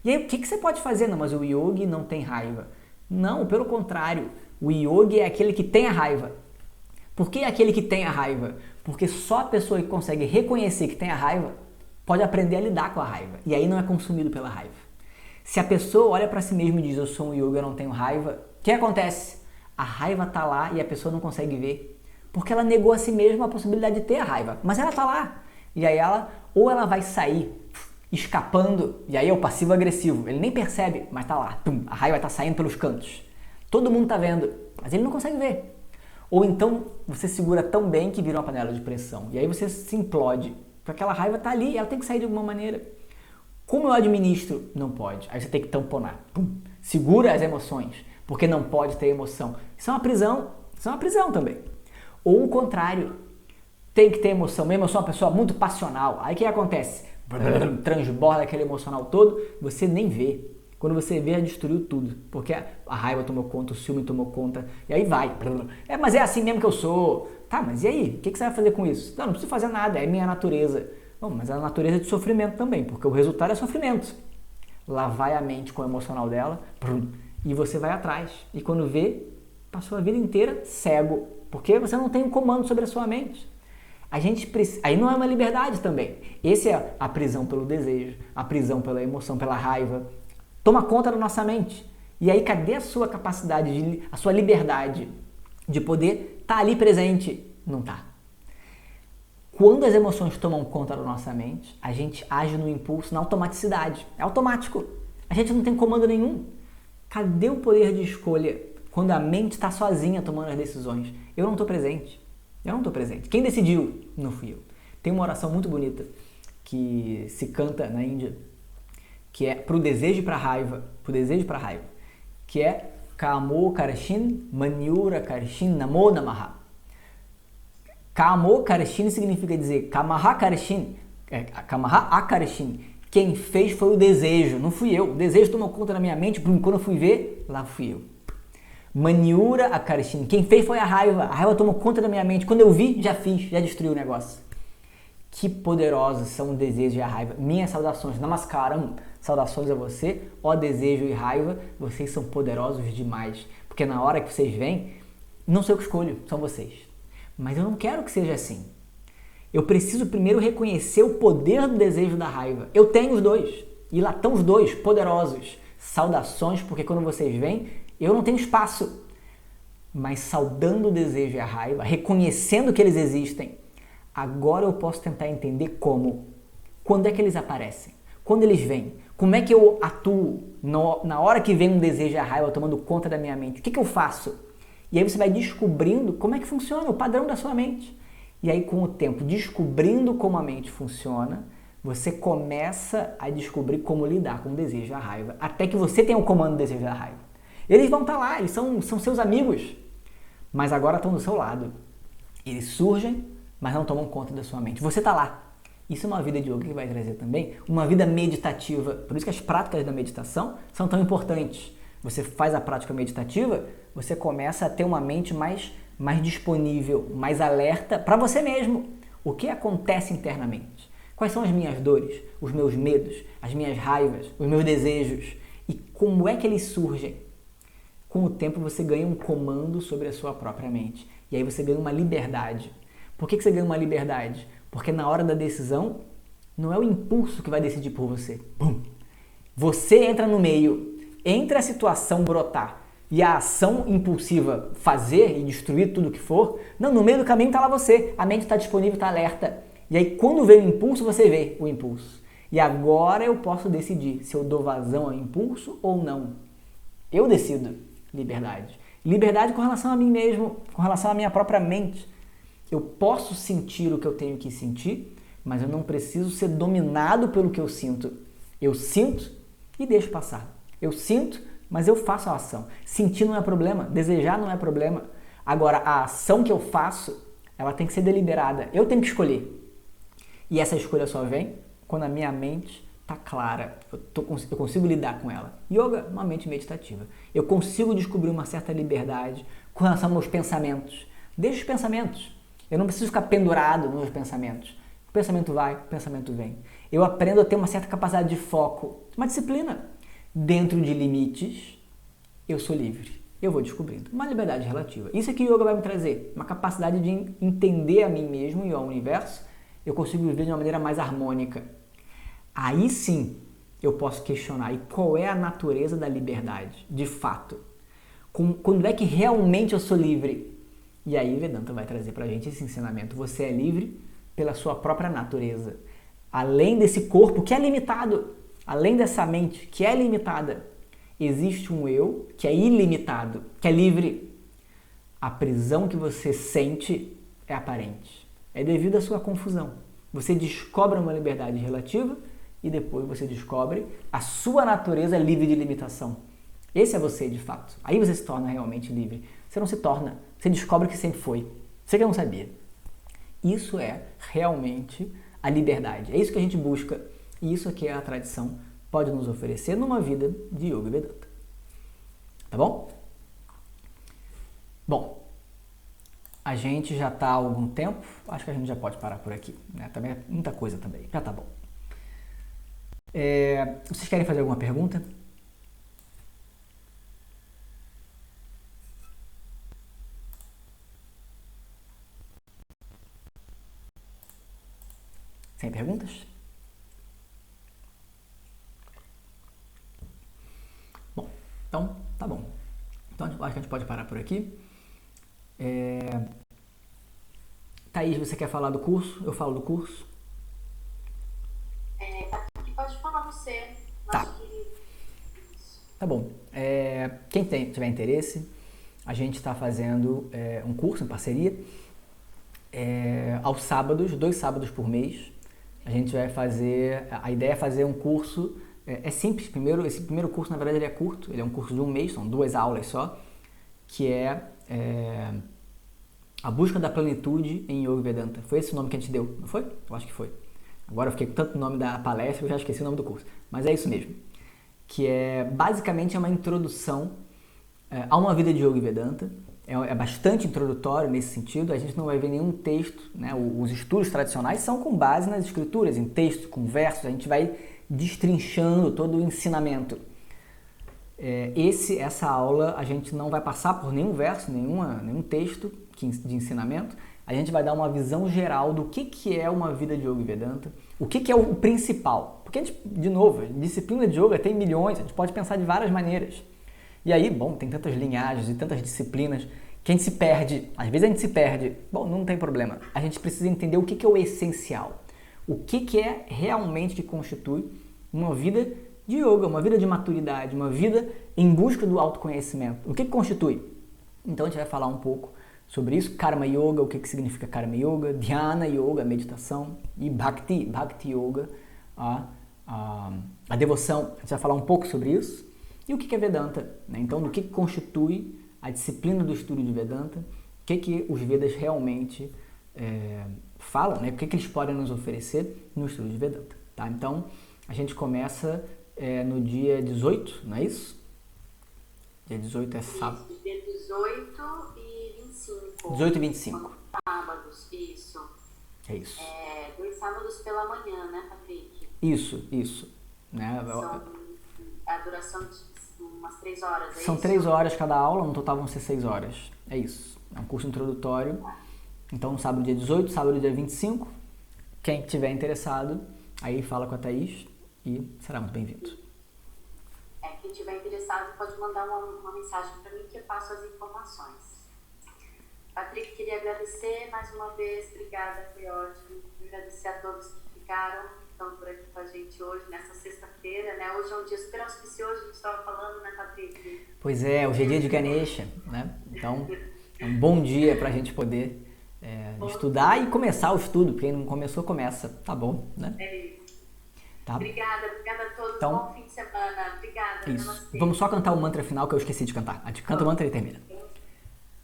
E aí o que você pode fazer? Não, mas o yogi não tem raiva. Não, pelo contrário. O yogi é aquele que tem a raiva. Por que é aquele que tem a raiva? Porque só a pessoa que consegue reconhecer que tem a raiva pode aprender a lidar com a raiva. E aí não é consumido pela raiva. Se a pessoa olha para si mesma e diz, eu sou um yogi, eu não tenho raiva, o que acontece? A raiva está lá e a pessoa não consegue ver. Porque ela negou a si mesma a possibilidade de ter a raiva. Mas ela está lá. E aí ela vai sair escapando, e aí é o passivo-agressivo. Ele nem percebe, mas está lá. Tum, a raiva está saindo pelos cantos. Todo mundo está vendo, mas ele não consegue ver. Ou então você segura tão bem que vira uma panela de pressão. E aí você se implode. Porque aquela raiva está ali e ela tem que sair de alguma maneira. Como eu administro? Não pode. Aí você tem que tamponar. Pum. Segura as emoções, porque não pode ter emoção. Isso é uma prisão. Isso é uma prisão também. Ou o contrário. Tem que ter emoção. Mesmo eu sou uma pessoa muito passional. Aí o que acontece? Transborda aquele emocional todo, você nem vê. Quando você vê, já destruiu tudo. Porque a raiva tomou conta, o ciúme tomou conta, e aí vai. Mas é assim mesmo que eu sou. Tá, mas e aí? O que você vai fazer com isso? Não preciso fazer nada, é minha natureza. Bom, mas é a natureza de sofrimento também, porque o resultado é sofrimento. Lá vai a mente com o emocional dela, e você vai atrás. E quando vê, passou a vida inteira cego, porque você não tem um comando sobre a sua mente. Aí não é uma liberdade também. Essa é a prisão pelo desejo, a prisão pela emoção, pela raiva. Toma conta da nossa mente. E aí cadê a sua capacidade, a sua liberdade de poder estar ali presente Não tá. Quando as emoções tomam conta da nossa mente, a gente age no impulso, na automaticidade. É automático. A gente não tem comando nenhum. Cadê o poder de escolha quando a mente está sozinha tomando as decisões? Eu não estou presente. Eu não estou presente. Quem decidiu? Não fui eu. Tem uma oração muito bonita que se canta na Índia, que é pro desejo e pra raiva. Pro desejo e pra raiva. Que é Kamo Karshin Manyura Karshin Namo Namaha. Kamo Karshin significa dizer Kamaha Karshin. Kamaha Akarshin. Quem fez foi o desejo, não fui eu. O desejo tomou conta da minha mente, quando eu fui ver, lá fui eu. Manyura Akarshin. Quem fez foi a raiva. A raiva tomou conta da minha mente. Quando eu vi, já fiz, já destruí o negócio. Que poderosos são o desejo e a raiva. Minhas saudações. Namaskaram. Saudações a você, ó desejo e raiva. Vocês são poderosos demais. Porque na hora que vocês vêm, não sou eu que escolho, são vocês. Mas eu não quero que seja assim. Eu preciso primeiro reconhecer o poder do desejo e da raiva. Eu tenho os dois. E lá estão os dois, poderosos. Saudações, porque quando vocês vêm, eu não tenho espaço. Mas saudando o desejo e a raiva, reconhecendo que eles existem, agora eu posso tentar entender como. Quando é que eles aparecem? Quando eles vêm? Como é que eu atuo na hora que vem um desejo e a raiva tomando conta da minha mente? O que eu faço? E aí você vai descobrindo como é que funciona o padrão da sua mente. E aí com o tempo, descobrindo como a mente funciona, você começa a descobrir como lidar com o desejo e a raiva. Até que você tenha o comando do desejo e da raiva. Eles vão estar lá, eles são seus amigos. Mas agora estão do seu lado. Eles surgem, mas não tomam conta da sua mente. Você está lá. Isso é uma vida de yoga que vai trazer também uma vida meditativa. Por isso que as práticas da meditação são tão importantes. Você faz a prática meditativa, você começa a ter uma mente mais disponível, mais alerta para você mesmo. O que acontece internamente? Quais são as minhas dores, os meus medos, as minhas raivas, os meus desejos? E como é que eles surgem? Com o tempo você ganha um comando sobre a sua própria mente. E aí você ganha uma liberdade. Por que você ganha uma liberdade? Porque na hora da decisão, não é o impulso que vai decidir por você. Bum! Você entra no meio, entre a situação brotar e a ação impulsiva fazer e destruir tudo que for, não, no meio do caminho está lá você. A mente está disponível, está alerta. E aí quando vem o impulso, você vê o impulso. E agora eu posso decidir se eu dou vazão ao impulso ou não. Eu decido. Liberdade. Liberdade com relação a mim mesmo, com relação à minha própria mente. Eu posso sentir o que eu tenho que sentir, mas eu não preciso ser dominado pelo que eu sinto. Eu sinto e deixo passar. Eu sinto, mas eu faço a ação. Sentir não é problema, desejar não é problema. Agora, a ação que eu faço, ela tem que ser deliberada. Eu tenho que escolher. E essa escolha só vem quando a minha mente está clara. Eu consigo lidar com ela. Yoga é uma mente meditativa. Eu consigo descobrir uma certa liberdade com relação aos meus pensamentos. Deixa os pensamentos. Eu não preciso ficar pendurado nos meus pensamentos. O pensamento vai, o pensamento vem. Eu aprendo a ter uma certa capacidade de foco, uma disciplina. Dentro de limites, eu sou livre. Eu vou descobrindo. Uma liberdade relativa. Isso é que o yoga vai me trazer. Uma capacidade de entender a mim mesmo e ao universo. Eu consigo viver de uma maneira mais harmônica. Aí sim, eu posso questionar. E qual é a natureza da liberdade, de fato? Quando é que realmente eu sou livre? E aí Vedanta vai trazer pra gente esse ensinamento. Você é livre pela sua própria natureza. Além desse corpo que é limitado, além dessa mente que é limitada, existe um eu que é ilimitado, que é livre. A prisão que você sente é aparente. É devido à sua confusão. Você descobre uma liberdade relativa e depois você descobre a sua natureza livre de limitação. Esse é você, de fato. Aí você se torna realmente livre. Você não se torna, você descobre que sempre foi. Você que não sabia. Isso é realmente a liberdade. É isso que a gente busca. E isso aqui é a tradição pode nos oferecer numa vida de Yoga Vedanta. Tá bom? Bom, a gente já está há algum tempo. Acho que a gente já pode parar por aqui. Né? Também é muita coisa também. Já tá bom. Vocês querem fazer alguma pergunta? Sem perguntas? Bom, então tá bom. Então acho que a gente pode parar por aqui. Thaís, você quer falar do curso? Eu falo do curso? Patrick, pode falar você. Tá. Tá bom. Quem tiver interesse, a gente está fazendo um curso em parceria aos sábados, 2 sábados por mês. A gente vai fazer, a ideia é fazer um curso, é simples, esse primeiro curso na verdade ele é curto, ele é um curso de 1 mês, são 2 aulas só, que é a busca da plenitude em Yoga Vedanta. Foi esse o nome que a gente deu, não foi? Eu acho que foi. Agora eu fiquei com tanto nome da palestra que eu já esqueci o nome do curso, mas é isso mesmo. Que basicamente uma introdução a uma vida de Yoga Vedanta. É bastante introdutório nesse sentido, a gente não vai ver nenhum texto, né? Os estudos tradicionais são com base nas escrituras, em textos, com versos, a gente vai destrinchando todo o ensinamento. Essa aula a gente não vai passar por nenhum verso, nenhum texto de ensinamento, a gente vai dar uma visão geral do que é uma vida de Yoga Vedanta, o que é o principal, porque de novo, disciplina de yoga tem milhões, a gente pode pensar de várias maneiras. E aí, bom, tem tantas linhagens e tantas disciplinas que a gente se perde. Às vezes a gente se perde. Bom, não tem problema. A gente precisa entender o que é o essencial. O que é realmente que constitui uma vida de yoga, uma vida de maturidade, uma vida em busca do autoconhecimento. O que constitui? Então a gente vai falar um pouco sobre isso. Karma Yoga, o que significa Karma Yoga, Dhyana Yoga, meditação, e Bhakti Yoga, a devoção. A gente vai falar um pouco sobre isso. E o que é Vedanta? Então, do que constitui a disciplina do estudo de Vedanta, o que os Vedas realmente falam, né? O que eles podem nos oferecer no estudo de Vedanta. Tá? Então, a gente começa no dia 18, não é isso? Dia 18 é sábado. Dia 18 e 25. 18 e 25. Sábados, isso. É isso. 2 sábados pela manhã, né, Patrick? Isso. Né? A duração de umas 3 horas, São 3 horas cada aula, no total vão ser 6 horas. É isso. É um curso introdutório. Então, sábado dia 18, sábado dia 25. Quem tiver interessado, aí fala com a Thaís e será muito bem-vindo. Quem tiver interessado pode mandar uma mensagem para mim que eu passo as informações. Patrick, queria agradecer mais uma vez. Obrigada, foi ótimo. Agradecer a todos que ficaram, estão por aqui com a gente hoje, nessa sexta-feira, né? Hoje é um dia super auspicioso, a gente estava falando, né, Patrick? Pois é, hoje é dia de Ganesha, né? Então, é um bom dia para a gente poder estudar e começar o estudo. Quem não começou, começa. Tá bom, né? É isso. Tá? Obrigada a todos. Então, bom fim de semana. Obrigada. Isso. Vamos só cantar o mantra final que eu esqueci de cantar. A gente canta o mantra e termina.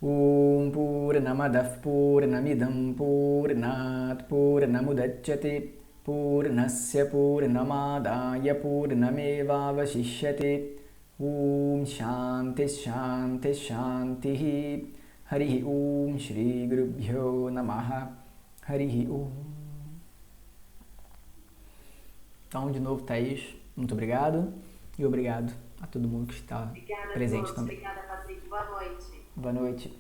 Om Purnamadav Purnamidam Purnat Purnamudachyate Purnasya Purnamadaya Purnameva Vashishyate Om Shanti Shanti Shanti Harihi Om Shri Gurubhyo Namaha Harihi Om. Então, de novo, Thaís, muito obrigado. E obrigado a todo mundo que está presente também. Obrigada, Patrick. Boa noite. Boa noite.